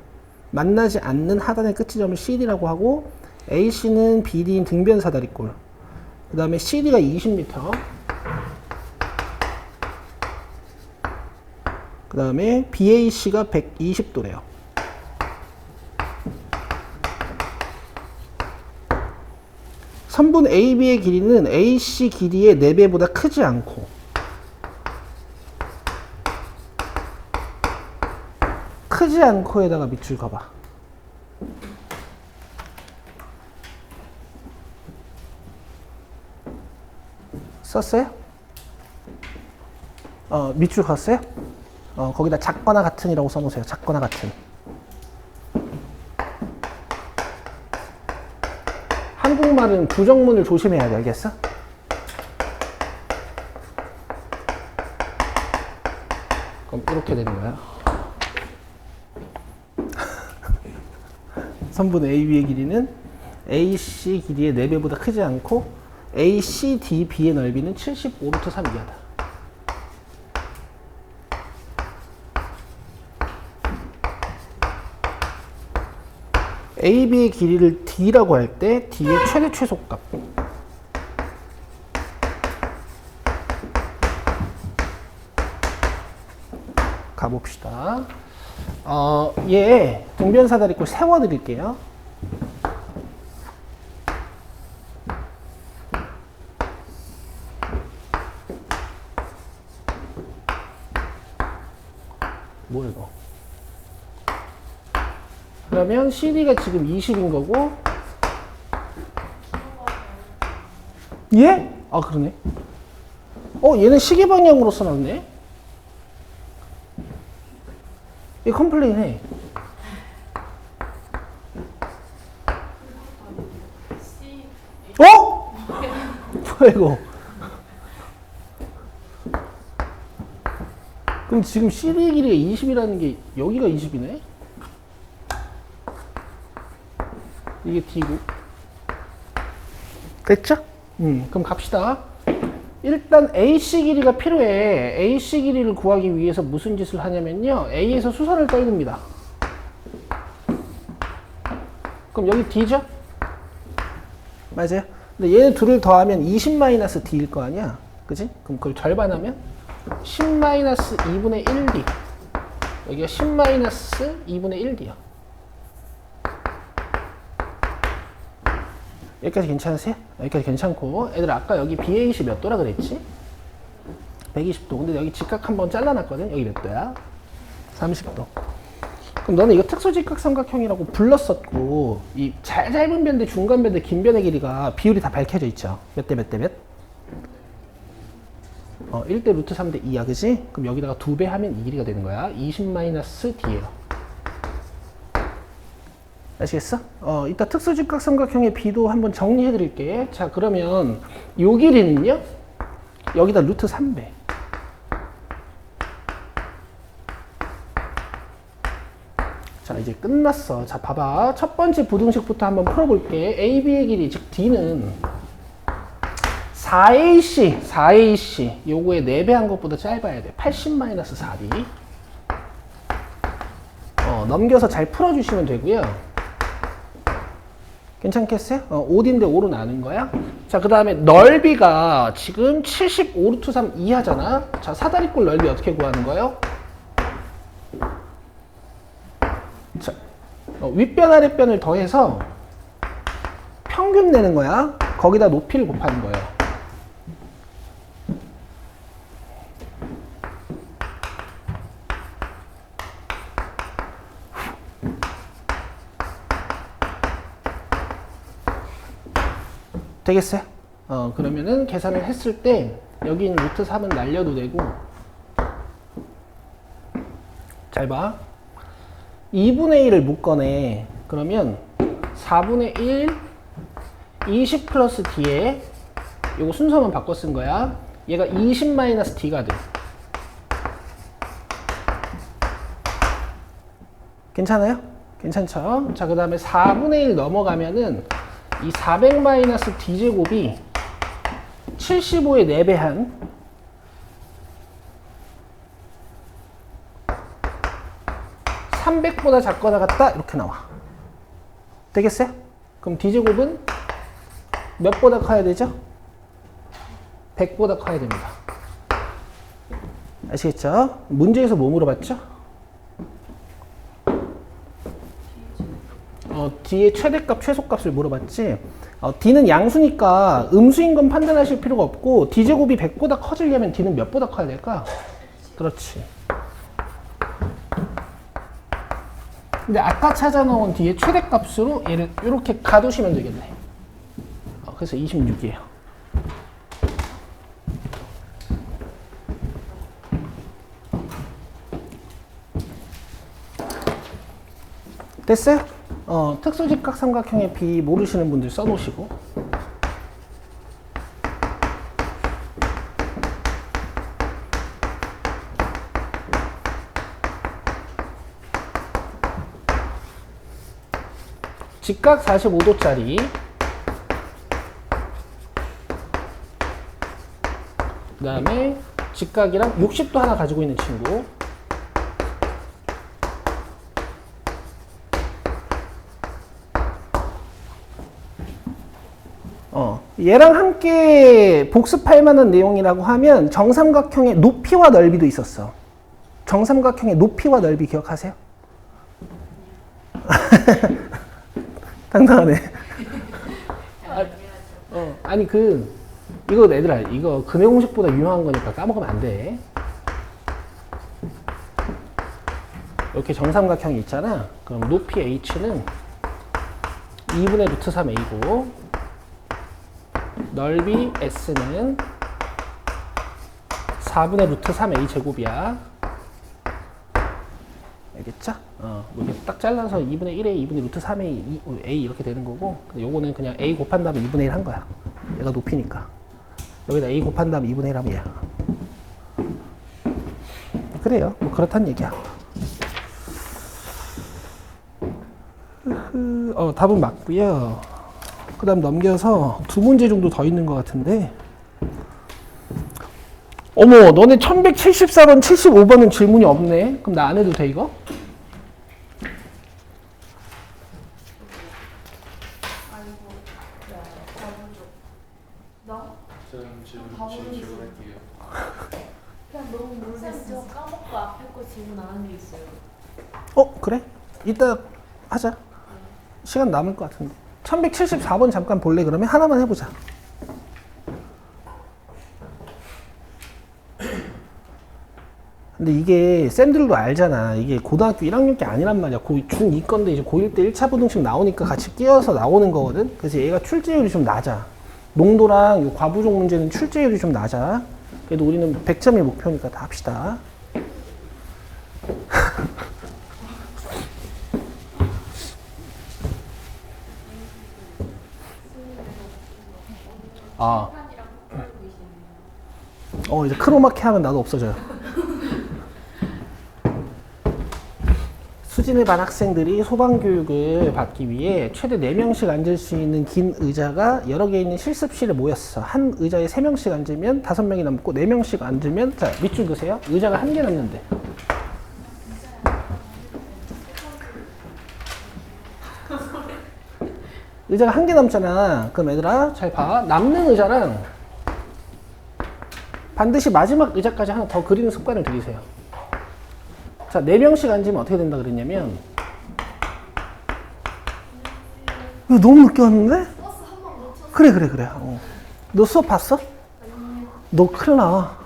만나지 않는 하단의 끝지점을 CD라고 하고, AC는 BD인 등변 사다리꼴, 그 다음에 CD가 20m, 그 다음에 BAC가 120도래요. 선분 AB의 길이는 AC 길이의 4배보다 크지 않고, 크지 않고에다가 밑줄 그어봐. 썼어요? 밑줄 그었어요? 거기다 작거나 같은이라고 써놓으세요. 작거나 같은. 한국말은 부정문을 조심해야 돼. 알겠어? 그럼 이렇게 되는 거야. 선분 AB의 길이는 AC 길이의 4배보다 크지 않고 ACDB의 넓이는 75루트 3 이하다. AB의 길이를 D라고 할 때 D의 최대 최소값 가봅시다. 얘 등변 사다리꼴 세워드릴게요. 뭐야 이거? 그러면 CD가 지금 20인 거고, 얘? 그러네. 얘는 시계 방향으로 써놨네. 얘 컴플레인 해. 뭐야 이거? 그럼 지금 CD 길이가 20이라는 게 여기가 20이네? 이게 D고. 됐죠? 그럼 갑시다. 일단 AC 길이가 필요해. AC 길이를 구하기 위해서 무슨 짓을 하냐면요. A에서 수선을 떨굽니다. 그럼 여기 D죠? 맞아요? 근데 얘네 둘을 더하면 20-D일 거 아니야? 그지? 그럼 그걸 절반하면 10-2분의 1D. 여기가 10-2분의 1D야. 여기까지 괜찮으세요? 여기까지 괜찮고, 애들 아까 여기 BAC 몇 도라 그랬지? 120도. 근데 여기 직각 한번 잘라놨거든? 여기 몇 도야? 30도. 그럼 너는 이거 특수직각삼각형이라고 불렀었고, 이 짧은 변대, 중간 변대, 긴 변의 길이가 비율이 다 밝혀져 있죠? 몇 대 몇 대 몇? 1대 루트 3대 2야, 그지? 그럼 여기다가 2배 하면 이 길이가 되는 거야. 20-D예요. 아시겠어? 이따 특수직각삼각형의 B도 한번 정리해 드릴게. 자, 그러면 요 길이는요? 여기다 루트 3배. 자, 이제 끝났어. 자, 봐봐. 첫 번째 부등식부터 한번 풀어볼게. AB의 길이, 즉 D는 4AC 요거에 4배 한 것보다 짧아야 돼. 80-4D. 넘겨서 잘 풀어주시면 되고요. 괜찮겠어요? 5D인데 5로 나눈 거야. 자, 그 다음에 넓이가 지금 75루트 3 이하잖아. 자, 사다리꼴 넓이 어떻게 구하는 거예요? 자, 윗변 아랫변을 더해서 평균 내는 거야. 거기다 높이를 곱하는 거예요. 되겠어요? 그러면은 계산을 했을 때 여기 있는 루트 3은 날려도 되고, 잘 봐. 2분의 1을 묶어내. 그러면 4분의 1 20 플러스 D에 요거 순서만 바꿔 쓴 거야. 얘가 20-d가 돼. 괜찮아요? 괜찮죠? 자, 그 다음에 4분의 1 넘어가면은 이 400-d제곱이 75의 4배한 300보다 작거나 같다 이렇게 나와. 되겠어요? 그럼 d제곱은 몇 보다 커야 되죠? 100보다 커야 됩니다. 아시겠죠? 문제에서 뭐 물어봤죠? d의 최대값, 최소값을 물어봤지. d는 양수니까 음수인 건 판단하실 필요가 없고 d제곱이 100보다 커지려면 d는 몇 보다 커야 될까? 그렇지. 근데 아까 찾아놓은 d의 최대값으로 얘를 이렇게 가두시면 되겠네. 그래서 26이에요. 됐어요? 특수직각 삼각형의 비 모르시는 분들 써놓으시고. 직각 45도짜리 그 다음에 직각이랑 60도 하나 가지고 있는 친구. 얘랑 함께 복습할 만한 내용이라고 하면 정삼각형의 높이와 넓이도 있었어. 정삼각형의 높이와 넓이 기억하세요? 당당하네. 아니 이거 얘들아, 이거 근해 공식보다 유명한 거니까 까먹으면 안 돼. 이렇게 정삼각형이 있잖아. 그럼 높이 h는 2분의 루트 3a고 넓이 s는 4분의 루트 3a 제곱이야. 알겠죠? 이렇게 딱 잘라서 2분의 1a, 2분의 루트 3a, a 이렇게 되는 거고, 요거는 그냥 a 곱한 다음에 2분의 1 한 거야. 얘가 높이니까. 여기다 a 곱한 다음에 2분의 1 하면 얘야. 그래요. 뭐 그렇단 얘기야. 답은 맞고요. 그 다음 넘겨서 두 문제 정도 더 있는 것 같은데. 어머, 너네 1174번, 75번은 질문이 없네. 그럼 나 안 해도 돼, 이거? 저는 질문할게요. 그냥 너무 모르겠어. 까먹고 앞에 거 질문 안 한 게 있어요. 그래? 이따 하자. 시간 남을 것 같은데. 1174번 잠깐 볼래? 그러면 하나만 해보자. 근데 이게 쌤들도 알잖아. 이게 고등학교 1학년 게 아니란 말이야. 중2 건데 이제 고1 때 1차 부등식 나오니까 같이 끼어서 나오는 거거든. 그래서 얘가 출제율이 좀 낮아. 농도랑 과부족 문제는 출제율이 좀 낮아. 그래도 우리는 100점이 목표니까 다 합시다. 이제 크로마키 하면 나도 없어져요. 수진의 반 학생들이 소방교육을 받기 위해 최대 4명씩 앉을 수 있는 긴 의자가 여러 개 있는 실습실에 모였어. 한 의자에 3명씩 앉으면 5명이 남고 4명씩 앉으면, 자, 밑줄 그세요. 의자가 1개 남는데. 의자가 1개 남잖아. 그럼 얘들아, 잘 봐. 남는 의자랑 반드시 마지막 의자까지 하나 더 그리는 습관을 들이세요. 자, 4명씩 앉으면 어떻게 된다 그랬냐면, 이거 너무 늦게 왔는데? 버스 한 번 놓쳤어. 그래. 너 수업 봤어? 너 큰일 나.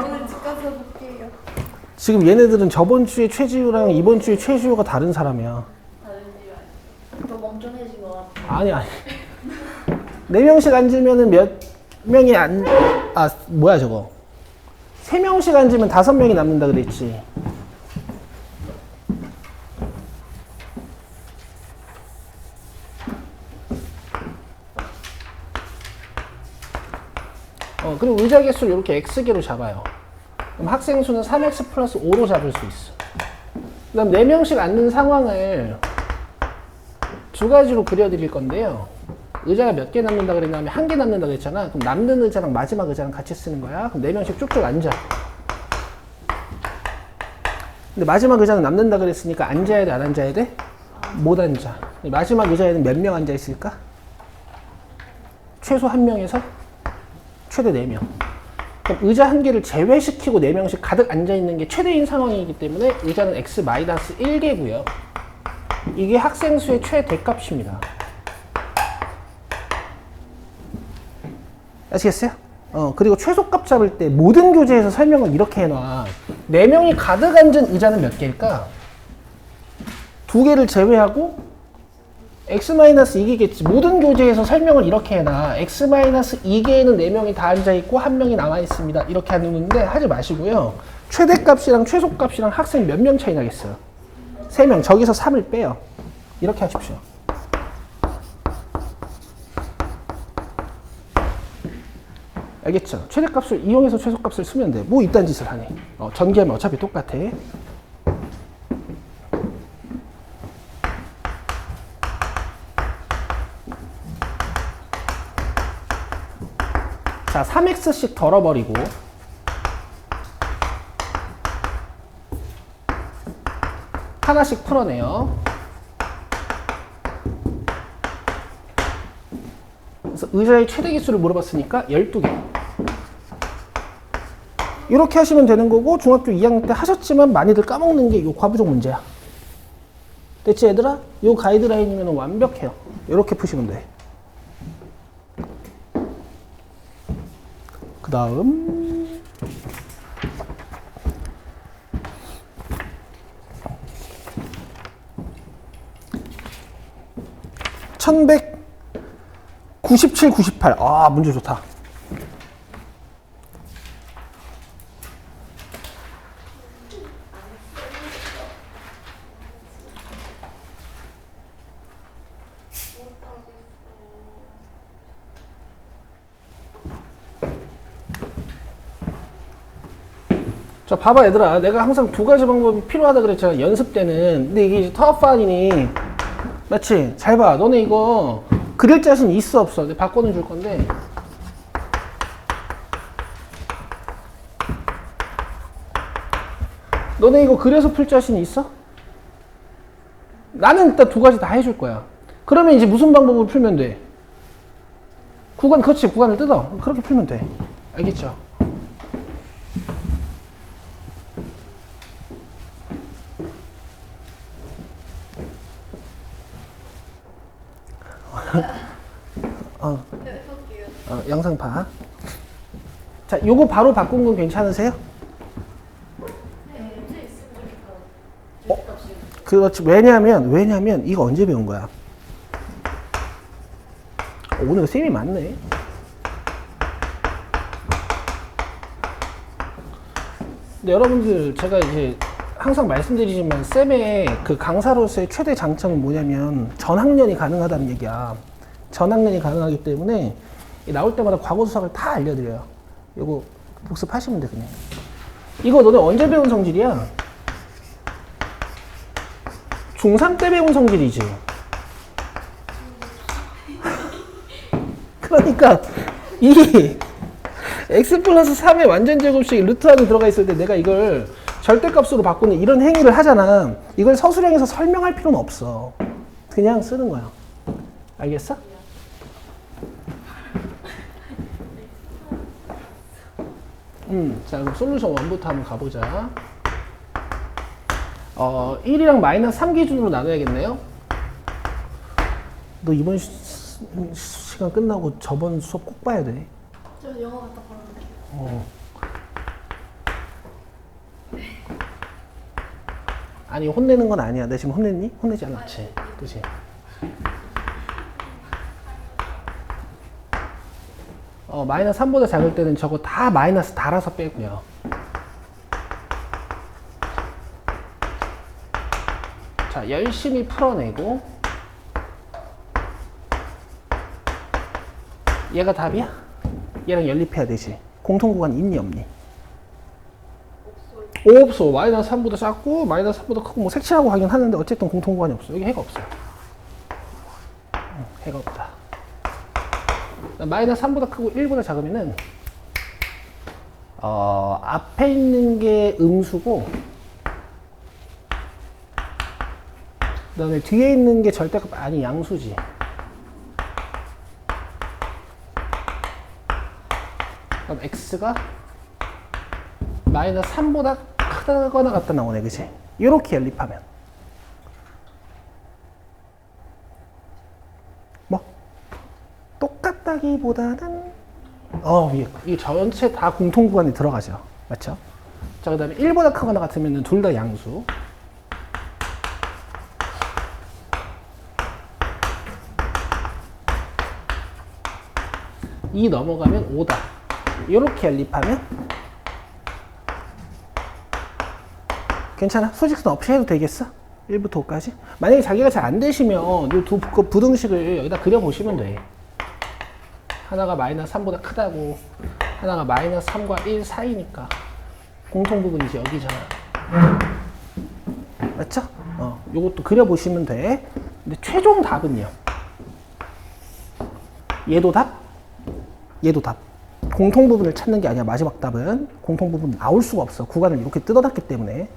오늘 집 가서 볼게요. 지금 얘네들은 저번 주에 최지우랑 이번 주에 최지우가 다른 사람이야. 더 멍청해진 것 같아. 아니. 4명씩 앉으면은 몇 명이 뭐야 저거. 3명씩 앉으면 5명이 남는다 그랬지. 그리고 의자 개수를 이렇게 x개로 잡아요. 그럼 학생 수는 3x 플러스 5로 잡을 수 있어. 그 다음 4명씩 앉는 상황을 두 가지로 그려드릴 건데요. 의자가 몇 개 남는다 그랬냐면 1개 남는다 그랬잖아. 그럼 남는 의자랑 마지막 의자랑 같이 쓰는 거야. 그럼 4명씩 쭉쭉 앉아. 근데 마지막 의자는 남는다 그랬으니까 앉아야 돼, 안 앉아야 돼? 못 앉아. 마지막 의자에는 몇 명 앉아 있을까? 최소 1명에서 최대 4명. 그럼 의자 1개를 제외시키고 4명씩 가득 앉아 있는 게 최대인 상황이기 때문에 의자는 x-1개고요. 이게 학생 수의 최대값입니다. 아시겠어요? 그리고 최소값 잡을 때 모든 교재에서 설명을 이렇게 해놔. 4명이 가득 앉은 의자는 몇 개일까? 2개를 제외하고 x-2개겠지. 모든 교재에서 설명을 이렇게 해놔. x-2개에는 4명이 다 앉아있고 1명이 남아있습니다. 이렇게 하는데 하지 마시고요. 최대값이랑 최소값이랑 학생 몇 명 차이 나겠어요? 3명. 저기서 3을 빼요. 이렇게 하십시오. 알겠죠? 최대값을 이용해서 최소값을 쓰면 돼. 뭐 이딴 짓을 하니? 전개하면 어차피 똑같아. 자, 3x씩 덜어버리고 하나씩 풀어내요. 그래서 의자의 최대 개수를 물어봤으니까 12개. 이렇게 하시면 되는 거고 중학교 2학년 때 하셨지만 많이들 까먹는 게 이 과부족 문제야. 됐지 얘들아? 이 가이드라인이면 완벽해요. 이렇게 푸시면 돼. 그 다음 1197, 98. 아, 문제 좋다. 자, 봐봐 얘들아. 내가 항상 두 가지 방법이 필요하다 그랬잖아. 연습 때는. 근데 이게 이제 터프아니니 맞지? 잘 봐. 너네 이거 그릴 자신 있어 없어? 내가 바꿔는 줄 건데 너네 이거 그려서 풀 자신 있어? 나는 일단 두 가지 다 해줄 거야. 그러면 이제 무슨 방법으로 풀면 돼? 구간, 그렇지. 구간을 뜯어. 그렇게 풀면 돼. 알겠죠? 영상 봐. 자, 요거 바로 바꾼 건 괜찮으세요? 그렇지. 왜냐면 이거 언제 배운 거야? 오늘 쌤이 많네. 근데 여러분들 제가 이제 항상 말씀드리지만 쌤의 그 강사로서의 최대 장점은 뭐냐면 전학년이 가능하다는 얘기야. 전학년이 가능하기 때문에 나올 때마다 과거 수학을 다 알려드려요. 이거 복습하시면 돼 그냥. 이거 너네 언제 배운 성질이야? 중3 때 배운 성질이지. 그러니까 이 x 플러스 3의 완전 제곱식 루트 안에 들어가 있을 때 내가 이걸 절대값으로 바꾸는 이런 행위를 하잖아. 이걸 서술형에서 설명할 필요는 없어. 그냥 쓰는 거야. 알겠어? 자, 그럼 솔루션 1부터 한번 가보자. 1이랑 마이너스 3 기준으로 나눠야겠네요. 너 이번 시간 끝나고 저번 수업 꼭 봐야 돼. 저 영어 갖다 걸어놓을게요. 아니, 혼내는 건 아니야. 내가 지금 혼냈니? 혼내지 않았지. 그치? 마이너스 3보다 작을 때는 저거 다 마이너스 달아서 빼고요. 자, 열심히 풀어내고 얘가 답이야? 얘랑 연립해야 되지. 공통구간 있니 없니? 없어. 마이너스 3보다 작고 마이너스 3보다 크고 뭐 색칠하고 하긴 하는데 어쨌든 공통구간이 없어. 여기 해가 없어요. 해가 없다. 마이너스 3보다 크고 1보다 작으면은 앞에 있는 게 음수고 그 다음에 뒤에 있는 게 절대값 아니 양수지. 그럼 x가 마이너스 3보다 크다거나 같다 나오네, 그치? 이렇게 연립하면 뭐 똑같다기보다는 위에 이 전체 다 공통구간에 들어가죠, 맞죠? 자, 그 다음에 1보다 크거나 같으면 둘 다 양수. 이 넘어가면 5다. 이렇게 연립하면 괜찮아? 수직선 없이 해도 되겠어? 1부터 5까지? 만약에 자기가 잘 안 되시면 이 두 부등식을 여기다 그려보시면 돼. 하나가 마이너스 3보다 크다고, 하나가 마이너스 3과 1 사이니까 공통 부분이지 여기잖아. 맞죠? 요것도 그려보시면 돼. 근데 최종 답은요. 얘도 답, 얘도 답. 공통 부분을 찾는 게 아니야. 마지막 답은 공통 부분 나올 수가 없어. 구간을 이렇게 뜯어놨기 때문에.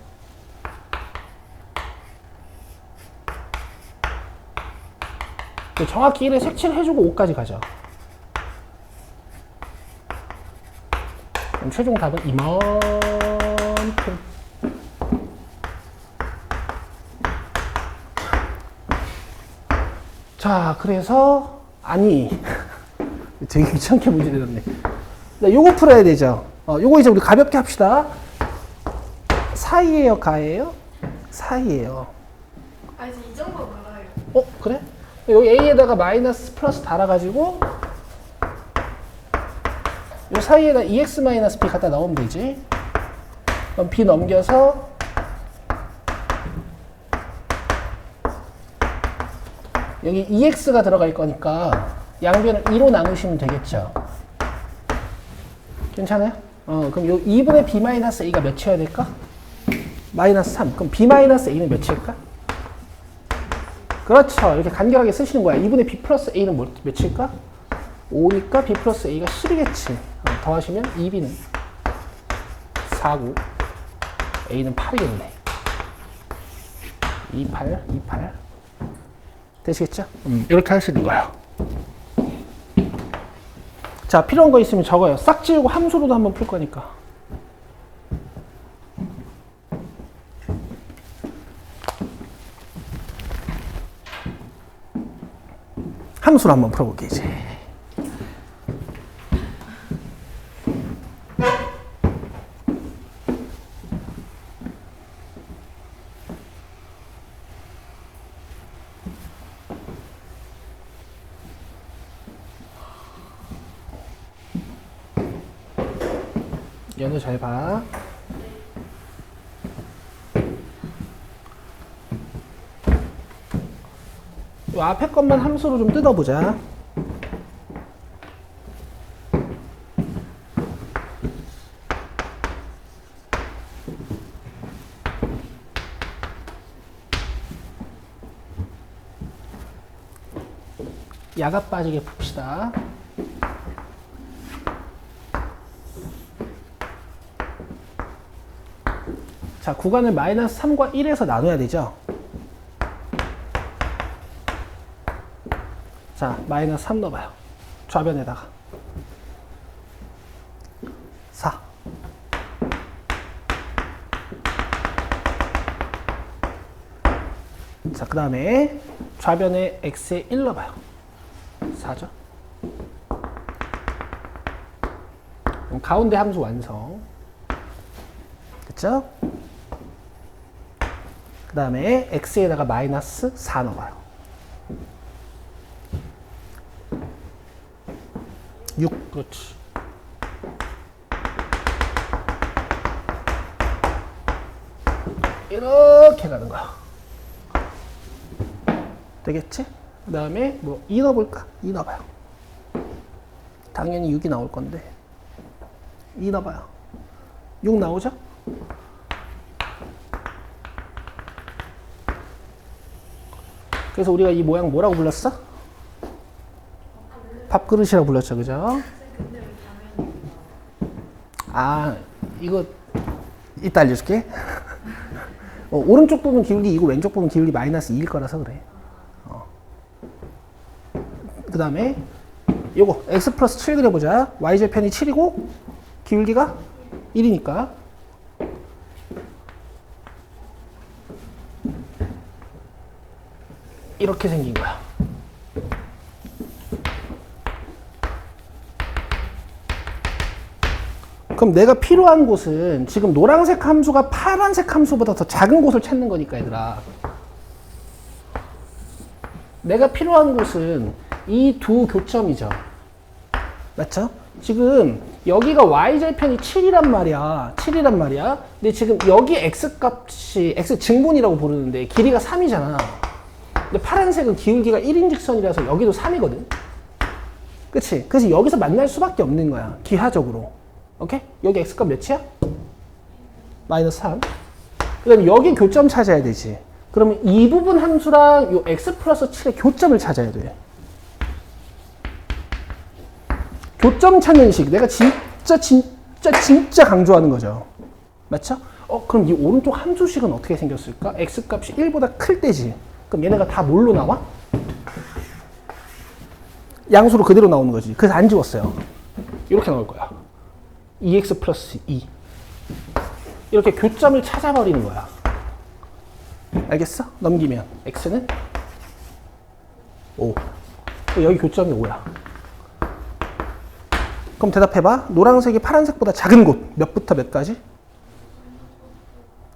정확히 1에 색칠해주고 5까지 가죠. 그럼 최종 답은 이만큼. 자, 그래서 아니 되게 귀찮게 문제 내렸네. 요거 풀어야 되죠. 요거 이제 우리 가볍게 합시다. 사이에요, 가에요? 사이에요. 아 이제 이 정도 알아요. 그래? 여기 A에다가 마이너스 플러스 달아가지고 요 사이에다 EX-B 갖다 넣으면 되지. 그럼 B 넘겨서 여기 EX가 들어갈 거니까 양변을 2로 나누시면 되겠죠. 괜찮아요? 그럼 요 2분의 B-A가 몇이어야 될까? 마이너스 3. 그럼 B-A는 몇일까? 그렇죠. 이렇게 간결하게 쓰시는 거야. 2분의 B 플러스 A는 몇일까? 5니까 B 플러스 A가 10이겠지. 더하시면 2B는 4고 A는 8이겠네. 28. 되시겠죠? 이렇게 할 수 있는 거예요. 자, 필요한 거 있으면 적어요. 싹 지우고 함수로도 한번 풀 거니까. 함수로 한번 풀어볼게, 이제. 연우 잘 봐. 이 앞에 것만 함수로 좀 뜯어보자. 야가 빠지게 풉시다. 자, 구간을 마이너스 3과 1에서 나눠야 되죠. 자, 마이너스 3 넣어봐요. 좌변에다가 4. 자, 그 다음에 좌변에 x에 1 넣어봐요. 4죠. 그럼 가운데 함수 완성. 됐죠? 그 다음에 x에다가 마이너스 4 넣어봐요. 6, 그렇지. 이렇게 가는 거야. 되겠지? 그 다음에 뭐 2 넣어볼까? 2 넣어봐요. 당연히 6이 나올 건데 2 넣어봐요. 6 나오죠? 그래서 우리가 이 모양 뭐라고 불렀어? 밥그릇이라고 불렀죠, 그죠? 아, 이거 이따 알려줄게. 오른쪽 부분 기울기 2고 왼쪽 부분 기울기 마이너스 2일 거라서 그래. 그 다음에 요거 x 플러스 7 그려보자. y절편이 7이고 기울기가 1이니까 이렇게 생긴 거야. 그럼 내가 필요한 곳은 지금 노란색 함수가 파란색 함수보다 더 작은 곳을 찾는 거니까 얘들아. 내가 필요한 곳은 이 두 교점이죠. 맞죠? 지금 여기가 y절편이 7이란 말이야. 7이란 말이야. 근데 지금 여기 x값이 x 증분이라고 부르는데 길이가 3이잖아. 근데 파란색은 기울기가 1인직선이라서 여기도 3이거든. 그치? 그래서 여기서 만날 수밖에 없는 거야. 기하적으로. 오케이? 여기 x값 몇이야? 마이너스 3. 그 다음에 여기 교점 찾아야 되지. 그러면 이 부분 함수랑 요 x 플러스 7의 교점을 찾아야 돼. 교점 찾는 식. 내가 진짜 강조하는 거죠. 맞죠? 그럼 이 오른쪽 함수식은 어떻게 생겼을까? x값이 1보다 클 때지. 그럼 얘네가 다 뭘로 나와? 양수로 그대로 나오는 거지. 그래서 안 지웠어요. 이렇게 나올 거야. 2x 플러스 2. 이렇게 교점을 찾아버리는 거야. 알겠어? 넘기면 x는 5. 여기 교점이 5야. 그럼 대답해봐. 노란색이 파란색보다 작은 곳 몇부터 몇까지?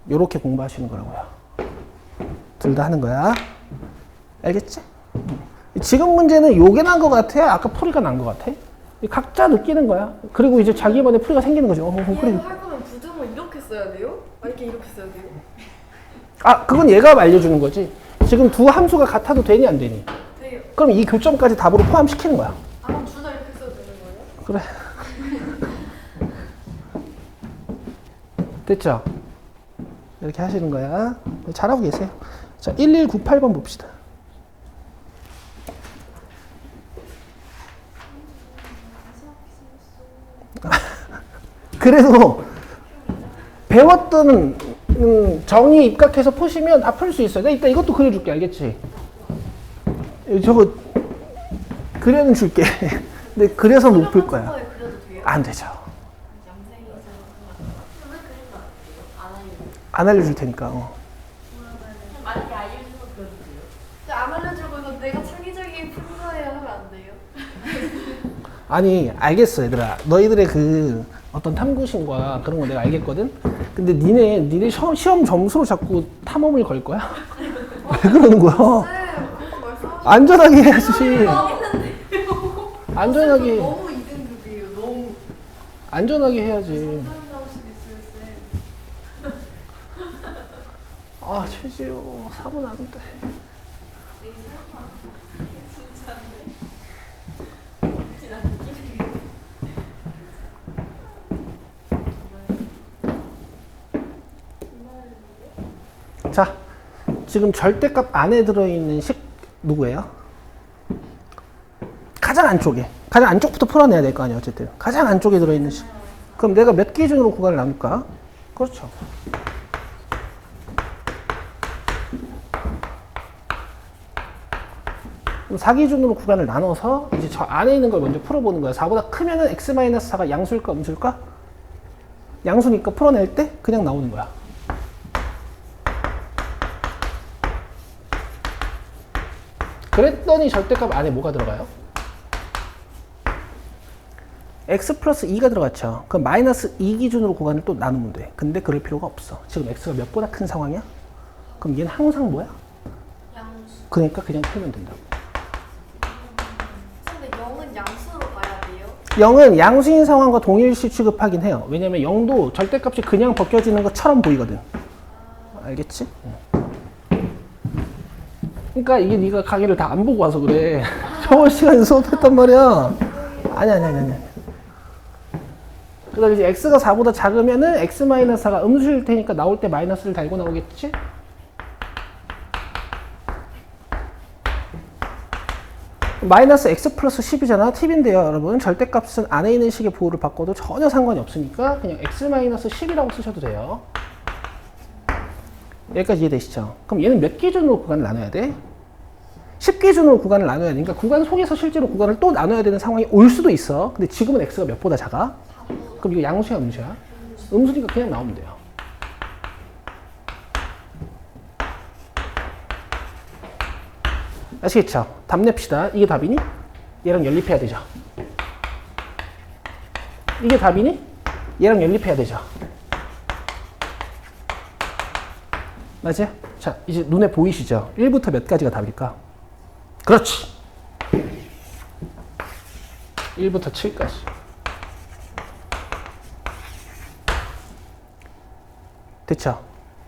요렇게 공부하시는 거라고요. 둘 다 하는 거야. 알겠지? 지금 문제는 요게 난 것 같아? 아까 풀이가 난 것 같아? 각자 느끼는 거야. 그리고 이제 자기만의 풀이가 생기는 거죠. 이해를 할 거면 부등을 이렇게 써야 돼요? 이렇게 써야 돼요? 아, 그건 얘가 알려주는 거지. 지금 두 함수가 같아도 되니 안 되니? 돼요. 그럼 이 교점까지 답으로 포함시키는 거야. 그럼 둘 다 이렇게 써도 되는 거예요? 그래. 됐죠? 이렇게 하시는 거야. 잘하고 계세요. 자, 1198번 봅시다. 그래도 배웠던 정의 입각해서 푸시면 다 풀 수 있어요. 내가 이따 이것도 그려줄게. 알겠지? 저거 그려는 줄게. 근데 그려서 못 풀 거야. 안 되죠. 안 알려줄 테니까. 만약에 알려주면 그려주세요. 안 알려주고 이거 내가 창의적인 풍서에 하면 안 돼요? 아니, 알겠어, 얘들아. 너희들의 그 어떤 탐구심과 그런 거 내가 알겠거든? 근데 니네 시험 점수로 자꾸 탐험을 걸 거야? 왜 그러는 거야? 안전하게 해야지. 안전하게. 너무 이등급이에요. 너무. 안전하게 해야지. 아, 최지호 4분 안 돼. 자, 지금 절대값 안에 들어있는 식 누구예요? 가장 안쪽부터 풀어내야 될 거 아니야. 어쨌든 가장 안쪽에 들어있는 식. 그럼 내가 몇 기준으로 구간을 나눌까? 그렇죠. 그럼 4기준으로 구간을 나눠서 이제 저 안에 있는 걸 먼저 풀어보는 거야. 4보다 크면은 x-4가 양수일까 음수일까? 양수니까 풀어낼 때 그냥 나오는 거야. 그랬더니 절대값 안에 뭐가 들어가요? x 플러스 2가 들어갔죠. 그럼 마이너스 2 기준으로 구간을 또 나누면 돼. 근데 그럴 필요가 없어. 지금 x가 몇보다 큰 상황이야? 그럼 얘는 항상 뭐야? 양수. 그러니까 그냥 풀면 된다고. 근데 0은 양수로 가야 돼요? 0은 양수인 상황과 동일시 취급하긴 해요. 왜냐면 0도 절대값이 그냥 벗겨지는 것처럼 보이거든. 알겠지? 그러니까 이게 네가 강의를 다 안 보고 와서 그래. 저번 시간에 수업했단 말이야. 아니. 그 다음에 이제 x가 4보다 작으면은 x-4가 음수일 테니까 나올 때 마이너스를 달고 나오겠지? 마이너스 x 플러스 10이잖아. 팁인데요, 여러분. 절대값은 안에 있는 식의 보호를 바꿔도 전혀 상관이 없으니까 그냥 x-10이라고 쓰셔도 돼요. 여기까지 이해되시죠? 그럼 얘는 몇 기준으로 구간을 나눠야 돼? 10기준으로 구간을 나눠야 되니까 구간 속에서 실제로 구간을 또 나눠야 되는 상황이 올 수도 있어. 근데 지금은 x가 몇보다 작아? 그럼 이거 양수야, 음수야? 음수니까 그냥 나오면 돼요. 아시겠죠? 답 냅시다. 이게 답이니? 얘랑 연립해야 되죠. 이게 답이니? 얘랑 연립해야 되죠. 맞아요? 자, 이제 눈에 보이시죠? 1부터 몇 가지가 답일까? 그렇지! 1부터 7까지. 됐죠?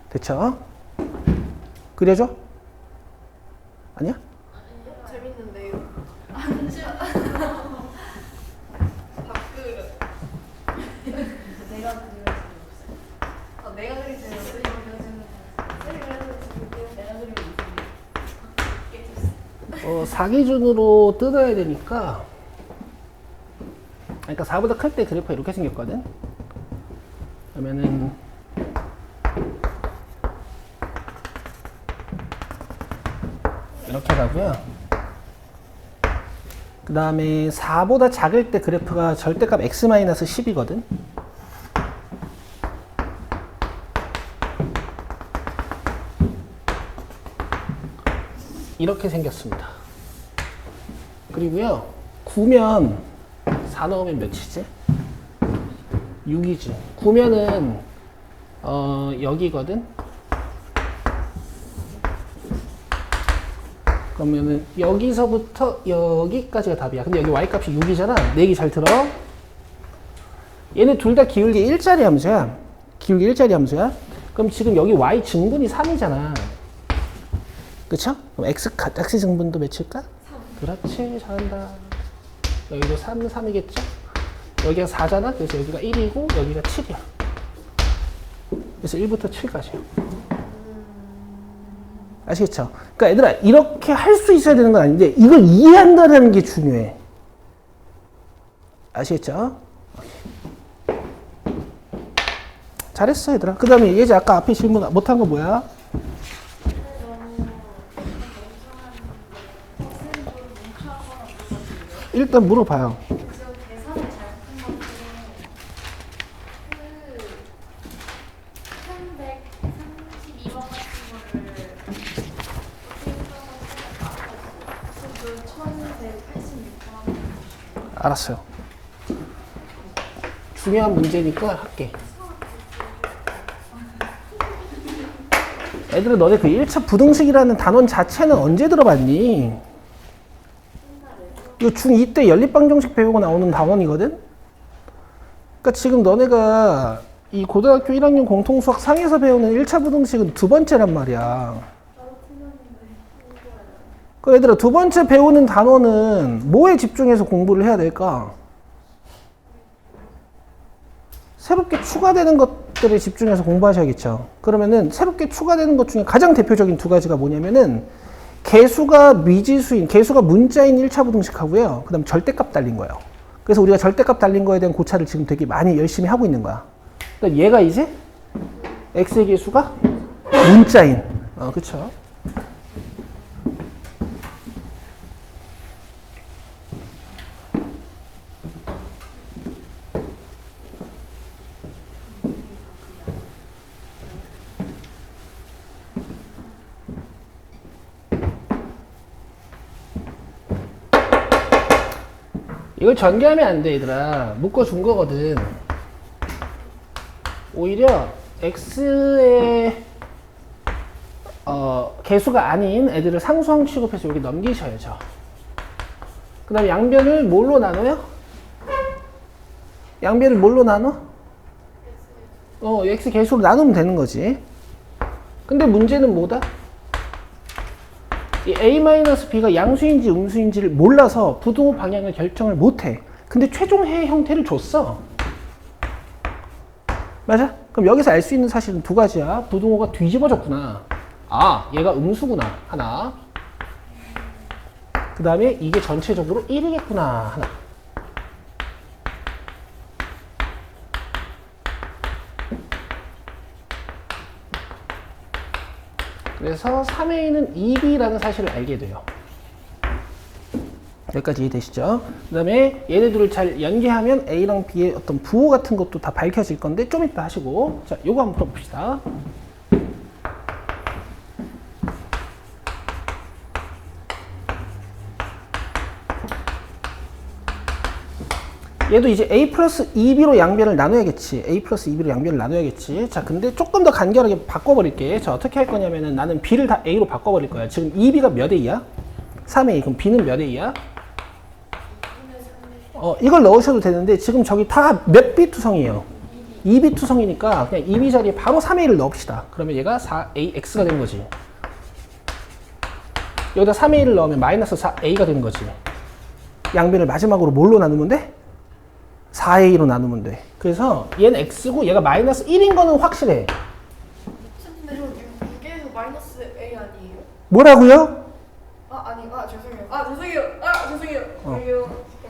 됐죠? 그려줘? 아니야? 재밌는데요. 밥그릇. 내가 그리면 재미없어요. 내가 그리 재미없어요. 내가 그리면 4기준으로 뜯어야 되니까, 그러니까 4보다 클 때 그래프가 이렇게 생겼거든? 그러면은, 이렇게 가고요. 그 다음에 4보다 작을 때 그래프가 절대값 x-10이거든? 이렇게 생겼습니다. 그리고요, 9면 4 넣으면 몇이지? 6이지. 9면은 여기거든? 그러면은 여기서부터 여기까지가 답이야. 근데 여기 y값이 6이잖아. 내 얘기 잘 들어. 얘네 둘 다 기울기 1짜리 함수야. 기울기 1짜리 함수야. 그럼 지금 여기 y 증분이 3이잖아. 그쵸? 그럼 x 증분도 몇일까? 3. 그렇지, 잘한다. 여기도 3, 3이겠죠? 여기가 4잖아. 그래서 여기가 1이고 여기가 7이야. 그래서 1부터 7까지요. 아시겠죠? 그러니까 얘들아, 이렇게 할 수 있어야 되는 건 아닌데 이걸 이해한다는 게 중요해. 아시겠죠? 잘했어, 얘들아. 그 다음에 예지 아까 앞에 질문 못한 거 뭐야? 일단 물어봐요. 알았어요. 중요한 문제니까 할게. 애들은 너네 그 1차 부등식이라는 단원 자체는 언제 들어봤니? 이거 중2 때 연립방정식 배우고 나오는 단원이거든? 그러니까 지금 너네가 이 고등학교 1학년 공통수학 상에서 배우는 1차 부등식은 두 번째란 말이야. 그 얘들아, 두 번째 배우는 단원은 뭐에 집중해서 공부를 해야 될까? 새롭게 추가되는 것들에 집중해서 공부하셔야겠죠. 그러면은 새롭게 추가되는 것 중에 가장 대표적인 두 가지가 뭐냐면은 개수가 미지수인, 개수가 문자인 1차 부등식하고요. 그 다음 절대값 달린 거예요. 그래서 우리가 절대값 달린 거에 대한 고찰을 지금 되게 많이 열심히 하고 있는 거야. 그러니까 얘가 이제 x의 개수가 문자인, 그쵸? 이걸 전개하면 안 돼, 얘들아. 묶어준 거거든. 오히려 x의 개수가 아닌 애들을 상수항 취급해서 여기 넘기셔야죠. 그 다음에 양변을 뭘로 나눠요? 양변을 뭘로 나눠? x 개수로 나누면 되는 거지. 근데 문제는 뭐다? 이 a-b가 양수인지 음수인지를 몰라서 부등호 방향을 결정을 못해. 근데 최종해 형태를 줬어. 맞아? 그럼 여기서 알 수 있는 사실은 두 가지야. 부등호가 뒤집어졌구나. 아, 얘가 음수구나. 하나. 그 다음에 이게 전체적으로 1이겠구나. 하나. 그래서 3A는 2B라는 사실을 알게 돼요. 여기까지 이해되시죠? 그 다음에 얘네들을 잘 연계하면 A랑 B의 어떤 부호 같은 것도 다 밝혀질 건데 좀 이따 하시고. 자, 요거 한번 풀어봅시다. 얘도 이제 A 플러스 2B로 양변을 나눠야겠지. A 플러스 2B로 양변을 나눠야겠지. 자, 근데 조금 더 간결하게 바꿔버릴게. 자, 어떻게 할 거냐면은 나는 B를 다 A로 바꿔버릴 거야. 지금 2B가 몇 A야? 3A. 그럼 B는 몇 A야? 이걸 넣으셔도 되는데 지금 저기 다 몇 B 투성이에요? 2B 투성이니까 그냥 2B 자리에 바로 3A를 넣읍시다. 그러면 얘가 4AX가 되는 거지. 여기다 3A를 넣으면 마이너스 4A가 되는 거지. 양변을 마지막으로 뭘로 나누면 돼? 4A로 나누면 돼. 그래서 얘는 X고 얘가 마이너스 1인 거는 확실해. 근데 저 6에서 마이너스 A 아니에요? 뭐라고요? 죄송해요.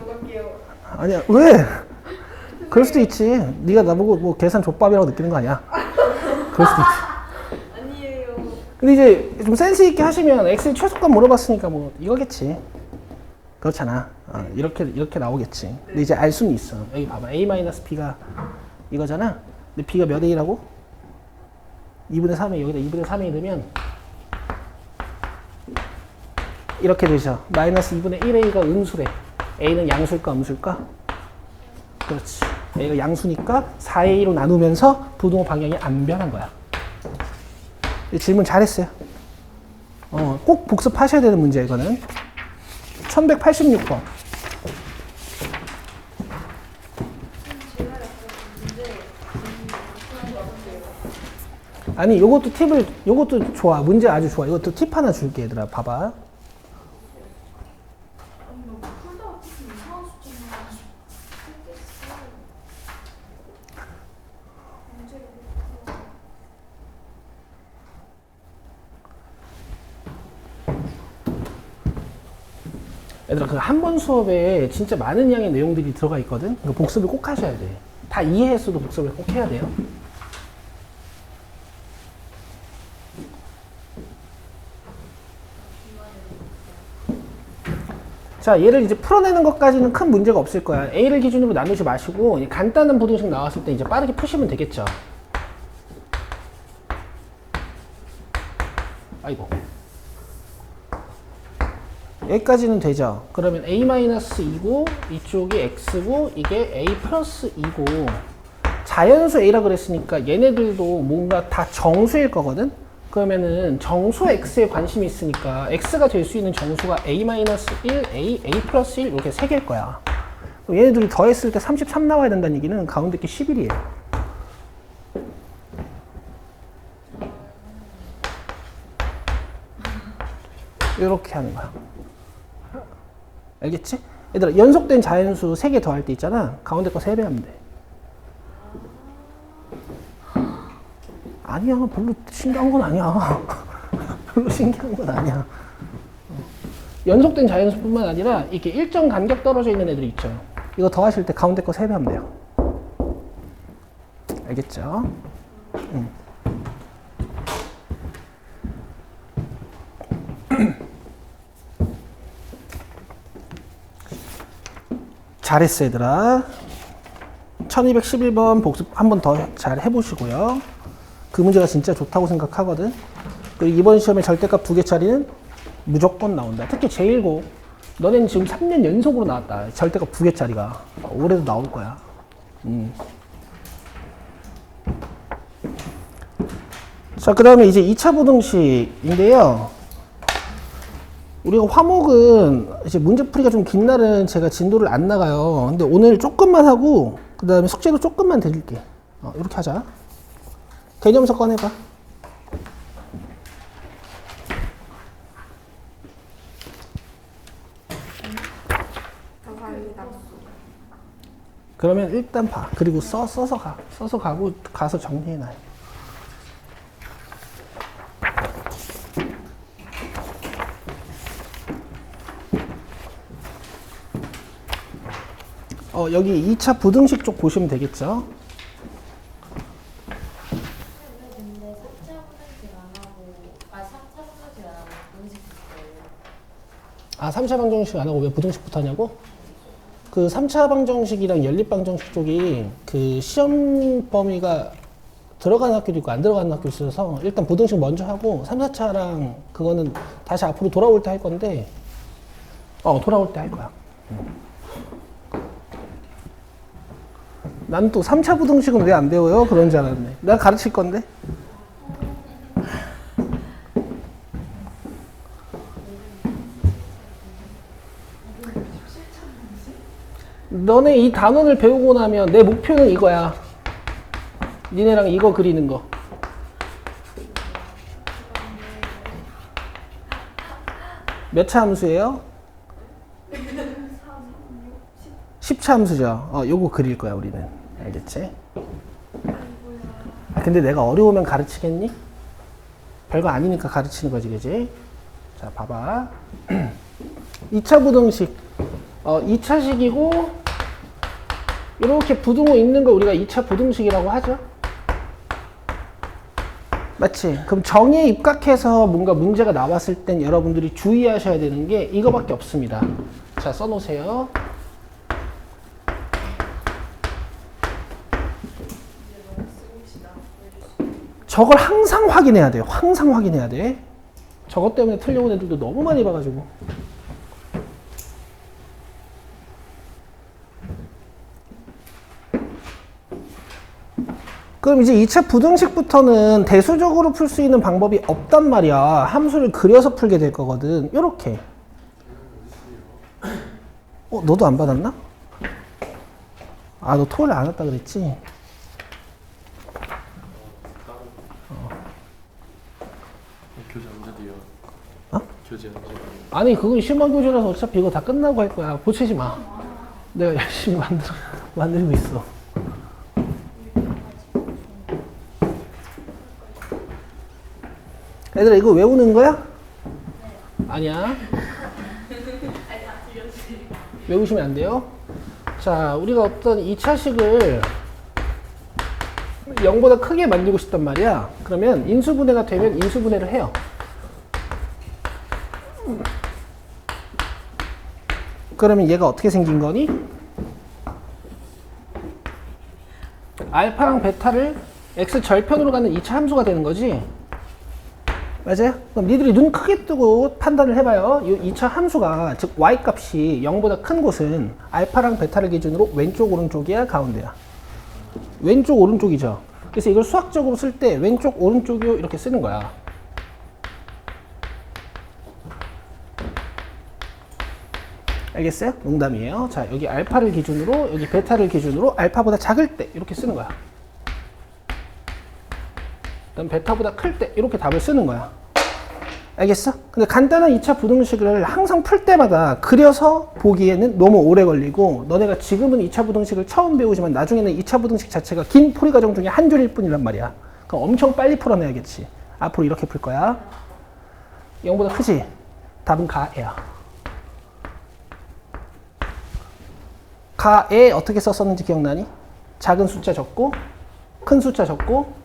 들어갈게요. 아니야. 왜? 그럴 수도 있지. 네가 나보고 뭐 계산 족밥이라고 느끼는 거 아니야? 그럴 수도 있지. 아니에요. 근데 이제 좀 센스 있게 하시면 X의 최소값 물어봤으니까 뭐 이거겠지. 그렇잖아. 이렇게 나오겠지. 근데 이제 알 수는 있어. 여기 봐봐. A-B가 이거잖아. 근데 B가 몇 A라고? 2분의 3A. 여기다 2분의 3A 넣으면 이렇게 되죠. 마이너스 2분의 1A가 음수래. A는 양수일까 음수일까? 그렇지. A가 양수니까 4A로 나누면서 부등호 방향이 안 변한 거야. 질문 잘했어요. 꼭 복습하셔야 되는 문제야 이거는. 1186번. 아니 요것도 좋아. 문제 아주 좋아. 이것도 팁 하나 줄게 얘들아. 봐봐. 얘들아, 그 한 번 수업에 진짜 많은 양의 내용들이 들어가 있거든? 그 복습을 꼭 하셔야 돼. 다 이해했어도 복습을 꼭 해야 돼요. 자, 얘를 이제 풀어내는 것까지는 큰 문제가 없을 거야. A를 기준으로 나누지 마시고, 간단한 부등식 나왔을 때 이제 빠르게 푸시면 되겠죠. 아이고. 여기까지는 되죠. 그러면 A-2고 이쪽이 X고 이게 A 플러스 2고 자연수 A라 그랬으니까 얘네들도 뭔가 다 정수일 거거든? 그러면은 정수 X에 관심이 있으니까 X가 될 수 있는 정수가 A-1, A, A 플러스 1 이렇게 3개일 거야. 얘네들이 더했을 때 33 나와야 된다는 얘기는 가운데 게 11이에요. 이렇게 하는 거야. 알겠지? 얘들아, 연속된 자연수 3개 더할 때 있잖아. 가운데 거 3배 하면 돼. 아니야. 별로 신기한 건 아니야. 별로 신기한 건 아니야. 연속된 자연수뿐만 아니라 이렇게 일정 간격 떨어져 있는 애들이 있죠. 이거 더하실 때 가운데 거 3배 하면 돼요. 알겠죠? 잘했어 얘들아. 1211번 복습 한 번 더 잘 해보시고요. 그 문제가 진짜 좋다고 생각하거든. 그리고 이번 시험에 절대값 2개짜리는 무조건 나온다. 특히 제1고 너네는 지금 3년 연속으로 나왔다. 절대값 2개짜리가 올해도 나올 거야. 자, 그 다음에 이제 2차 부등식인데요. 우리가 화목은 이제 문제풀이가 좀 긴 날은 제가 진도를 안 나가요. 근데 오늘 조금만 하고 그 다음에 숙제도 조금만 드릴게. 이렇게 하자. 개념서 꺼내봐. 감사합니다. 그러면 일단 봐. 그리고 써서 가. 써서 가고 가서 정리해놔요. 여기 2차 부등식 쪽 보시면 되겠죠? 근데 3차 분식 안 하고 3차 분식 안 하고 분식 했어요. 아, 3차 방정식 안 하고 왜 부등식부터 하냐고? 그 3차 방정식이랑 연립 방정식 쪽이 그 시험 범위가 들어가는 학교도 있고 안 들어가는 학교도 있어서 일단 부등식 먼저 하고 3, 4차랑 그거는 다시 앞으로 돌아올 때 할 건데 돌아올 때 할 거야. 난 또 3차 부등식은 왜 안 배워요? 그런 줄 알았네. 내가 가르칠 건데. 너네 이 단원을 배우고 나면 내 목표는 이거야. 니네랑 이거 그리는 거. 몇 차 함수예요? 10차 함수죠. 요거 그릴 거야, 우리는. 알겠지? 근데 내가 어려우면 가르치겠니? 별거 아니니까 가르치는 거지, 그지? 자, 봐봐. 2차 부등식. 2차식이고, 이렇게 부등호 있는 거 우리가 2차 부등식이라고 하죠? 맞지? 그럼 정의에 입각해서 뭔가 문제가 나왔을 땐 여러분들이 주의하셔야 되는 게 이거밖에 없습니다. 자, 써놓으세요. 저걸 항상 확인해야 돼요. 항상 확인해야 돼. 저것 때문에 틀려온 애들도 너무 많이 봐가지고. 그럼 이제 2차 부등식부터는 대수적으로 풀 수 있는 방법이 없단 말이야. 함수를 그려서 풀게 될 거거든. 요렇게. 너도 안 받았나? 아, 너 토요일 안 왔다 그랬지? 교재 언제 돼요? 교재 언제 돼요? 아니, 그건 실무 교재라서 어차피 이거 다 끝나고 할 거야. 보채지 마. 내가 열심히 만들고 있어. 얘들아, 이거 외우는 거야? 아니야. 외우시면 안 돼요. 자, 우리가 어떤 2차식을 0보다 크게 만들고 싶단 말이야. 그러면 인수분해가 되면 인수분해를 해요. 그러면 얘가 어떻게 생긴 거니? 알파랑 베타를 x 절편으로 가는 2차 함수가 되는 거지. 맞아요? 그럼 니들이 눈 크게 뜨고 판단을 해봐요. 이 2차 함수가, 즉 y값이 0보다 큰 곳은 알파랑 베타를 기준으로 왼쪽 오른쪽이야, 가운데야? 왼쪽 오른쪽이죠. 그래서 이걸 수학적으로 쓸 때 왼쪽 오른쪽이요 이렇게 쓰는 거야. 알겠어요? 농담이에요. 자, 여기 알파를 기준으로, 여기 베타를 기준으로 알파보다 작을 때 이렇게 쓰는 거야. 그다음 베타보다 클 때 이렇게 답을 쓰는 거야. 알겠어? 근데 간단한 2차 부등식을 항상 풀 때마다 그려서 보기에는 너무 오래 걸리고, 너네가 지금은 2차 부등식을 처음 배우지만 나중에는 2차 부등식 자체가 긴 풀이 과정 중에 한 줄일 뿐이란 말이야. 그럼 엄청 빨리 풀어내야겠지. 앞으로 이렇게 풀 거야. 0보다 크지? 답은 가에야. 가에 어떻게 썼었는지 기억나니? 작은 숫자 적고, 큰 숫자 적고,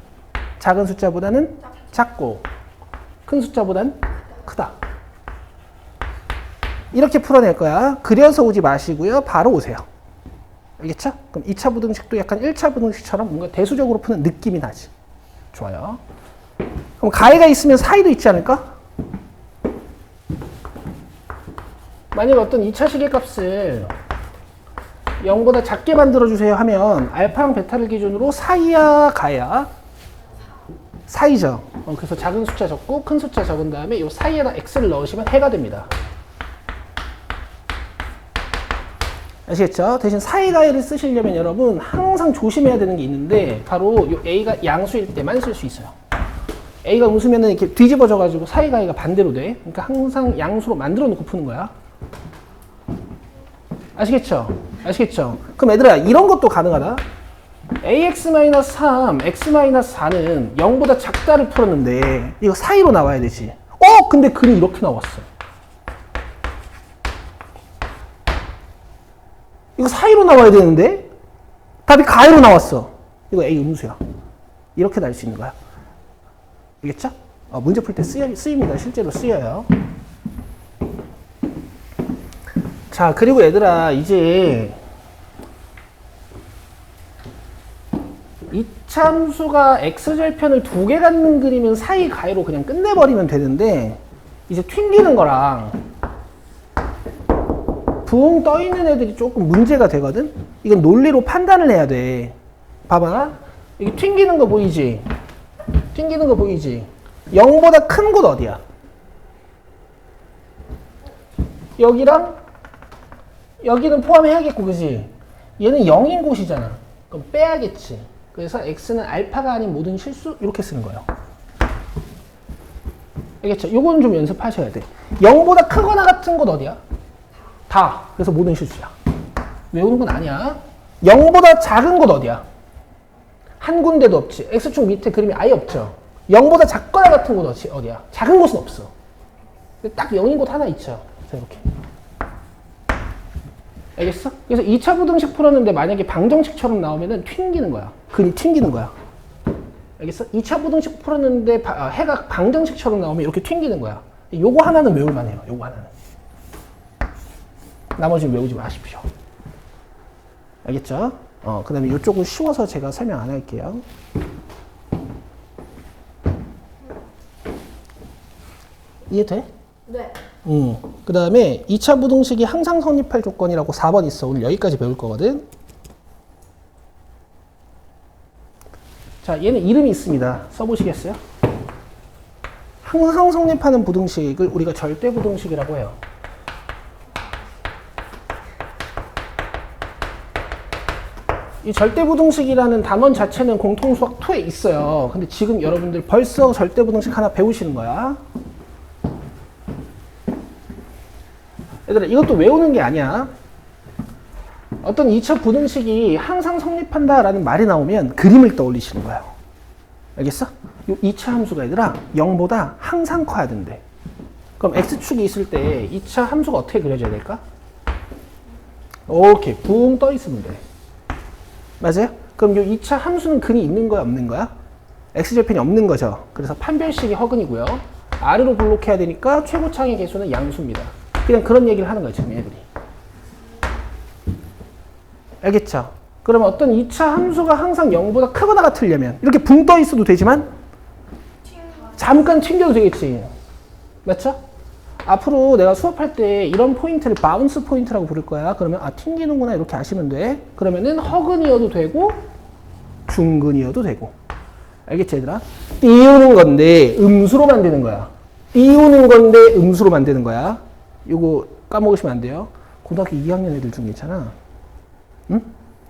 작은 숫자보다는 작고, 큰 숫자보다는 크다. 이렇게 풀어낼 거야. 그려서 오지 마시고요. 바로 오세요. 알겠죠? 그럼 2차 부등식도 약간 1차 부등식처럼 뭔가 대수적으로 푸는 느낌이 나지. 좋아요. 그럼 가해가 있으면 사이도 있지 않을까? 만약 어떤 2차식의 값을 0보다 작게 만들어주세요 하면 알파랑 베타를 기준으로 사이야, 가야? 사이죠. 그래서 작은 숫자 적고 큰 숫자 적은 다음에 이 사이에다 x를 넣으시면 해가 됩니다. 아시겠죠? 대신 사이 가해를 쓰시려면 여러분 항상 조심해야 되는 게 있는데, 바로 이 a가 양수일 때만 쓸 수 있어요. a가 음수면은 이렇게 뒤집어져 가지고 사이 가해가 반대로 돼. 그러니까 항상 양수로 만들어 놓고 푸는 거야. 아시겠죠? 아시겠죠? 그럼 얘들아 이런 것도 가능하다. ax-3, x-4는 0보다 작다를 풀었는데 이거 사이로 나와야 되지. 근데 글이 이렇게 나왔어. 이거 사이로 나와야 되는데 답이 가위로 나왔어. 이거 A 음수야. 이렇게 날 수 있는 거야. 알겠죠? 문제 풀 때 쓰입니다. 실제로 쓰여요. 자, 그리고 얘들아 이제 이참수가 x절편을 두 개 갖는 그림은 사이 가위로 그냥 끝내버리면 되는데 이제 튕기는 거랑 붕 떠있는 애들이 조금 문제가 되거든? 이건 논리로 판단을 해야 돼. 봐봐. 여기 튕기는 거 보이지? 튕기는 거 보이지? 0보다 큰 곳 어디야? 여기랑 여기는 포함해야겠고, 그지? 얘는 0인 곳이잖아. 그럼 빼야겠지. 그래서 x는 알파가 아닌 모든 실수 이렇게 쓰는 거예요. 알겠죠? 요건 좀 연습하셔야 돼. 0보다 크거나 같은 곳 어디야? 다. 그래서 모든 실수야. 외우는 건 아니야. 0보다 작은 곳 어디야? 한 군데도 없지. x축 밑에 그림이 아예 없죠. 0보다 작거나 같은 곳 어디야? 작은 곳은 없어. 딱 0인 곳 하나 있죠. 자, 이렇게. 알겠어? 그래서 2차 부등식 풀었는데 만약에 방정식처럼 나오면은 튕기는 거야. 근이 튕기는 거야. 알겠어? 2차 부등식 풀었는데 해가 방정식처럼 나오면 이렇게 튕기는 거야. 요거 하나는 외울만 해요. 요거 하나는. 나머지는 외우지 마십시오. 알겠죠? 그 다음에 이쪽은 쉬워서 제가 설명 안 할게요. 이해돼? 네. 그 다음에 2차 부등식이 항상 성립할 조건이라고 4번 있어. 오늘 여기까지 배울 거거든. 자, 얘는 이름이 있습니다. 써보시겠어요? 항상 성립하는 부등식을 우리가 절대 부등식이라고 해요. 이 절대부등식이라는 단원 자체는 공통수학 2에 있어요. 근데 지금 여러분들 벌써 절대부등식 하나 배우시는 거야. 얘들아, 이것도 외우는 게 아니야. 어떤 2차 부등식이 항상 성립한다라는 말이 나오면 그림을 떠올리시는 거예요. 알겠어? 이 2차 함수가 얘들아 0보다 항상 커야 된대. 그럼 x축이 있을 때 2차 함수가 어떻게 그려져야 될까? 이렇게 붕 떠 있으면 돼. 맞아요? 그럼 이 2차 함수는 근이 있는 거야, 없는 거야? x절편이 없는 거죠. 그래서 판별식이 허근이고요. 아래로 블록해야 되니까 최고창의 개수는 양수입니다. 그냥 그런 얘기를 하는 거야, 지금 얘들이. 알겠죠? 그러면 어떤 2차 함수가 항상 0보다 크거나 같으려면 이렇게 붕 떠 있어도 되지만 잠깐 튕겨도 되겠지. 맞죠? 앞으로 내가 수업할 때 이런 포인트를 바운스 포인트라고 부를 거야. 그러면 튕기는구나 이렇게 아시면 돼. 그러면은 허근이어도 되고 중근이어도 되고. 알겠지 얘들아? 띄우는 건데 음수로 만드는 거야. 띄우는 건데 음수로 만드는 거야. 요거 까먹으시면 안 돼요. 고등학교 2학년 애들 중 괜찮아. 응?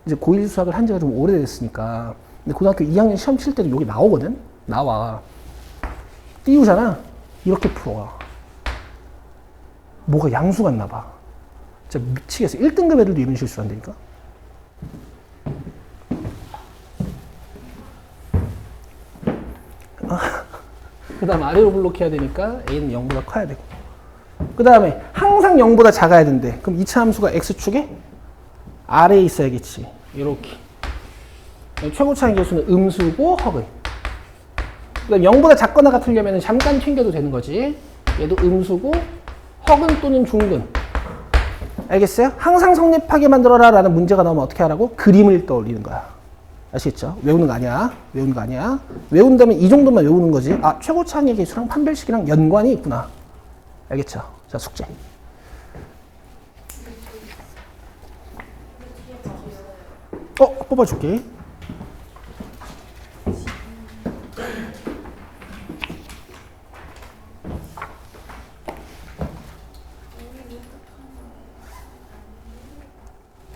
이제 고1 수학을 한 지가 좀 오래됐으니까. 근데 고등학교 2학년 시험 칠 때도 여기 나오거든? 나와. 띄우잖아? 이렇게 풀어. 뭐가 양수 같나 봐. 진짜 미치겠어. 1등급 애들도 이런 실수 한다니까. 그 다음 아래로 블록해야 되니까 A는 0보다 커야 되고. 그 다음에 항상 0보다 작아야 된대. 그럼 2차 함수가 X축에 아래에 있어야겠지. 이렇게. 최고차의 개수는 음수고 허근. 그 다음 0보다 작거나 같으려면 잠깐 튕겨도 되는 거지. 얘도 음수고 허근 또는 중근. 알겠어요? 항상 성립하게 만들어라 라는 문제가 나오면 어떻게 하라고? 그림을 떠올리는 거야. 아시겠죠? 외우는 거 아니야. 외우는 거 아니야. 외운다면 이 정도만 외우는 거지. 최고차항의 개수랑 판별식이랑 연관이 있구나. 알겠죠? 자, 숙제. 뽑아줄게.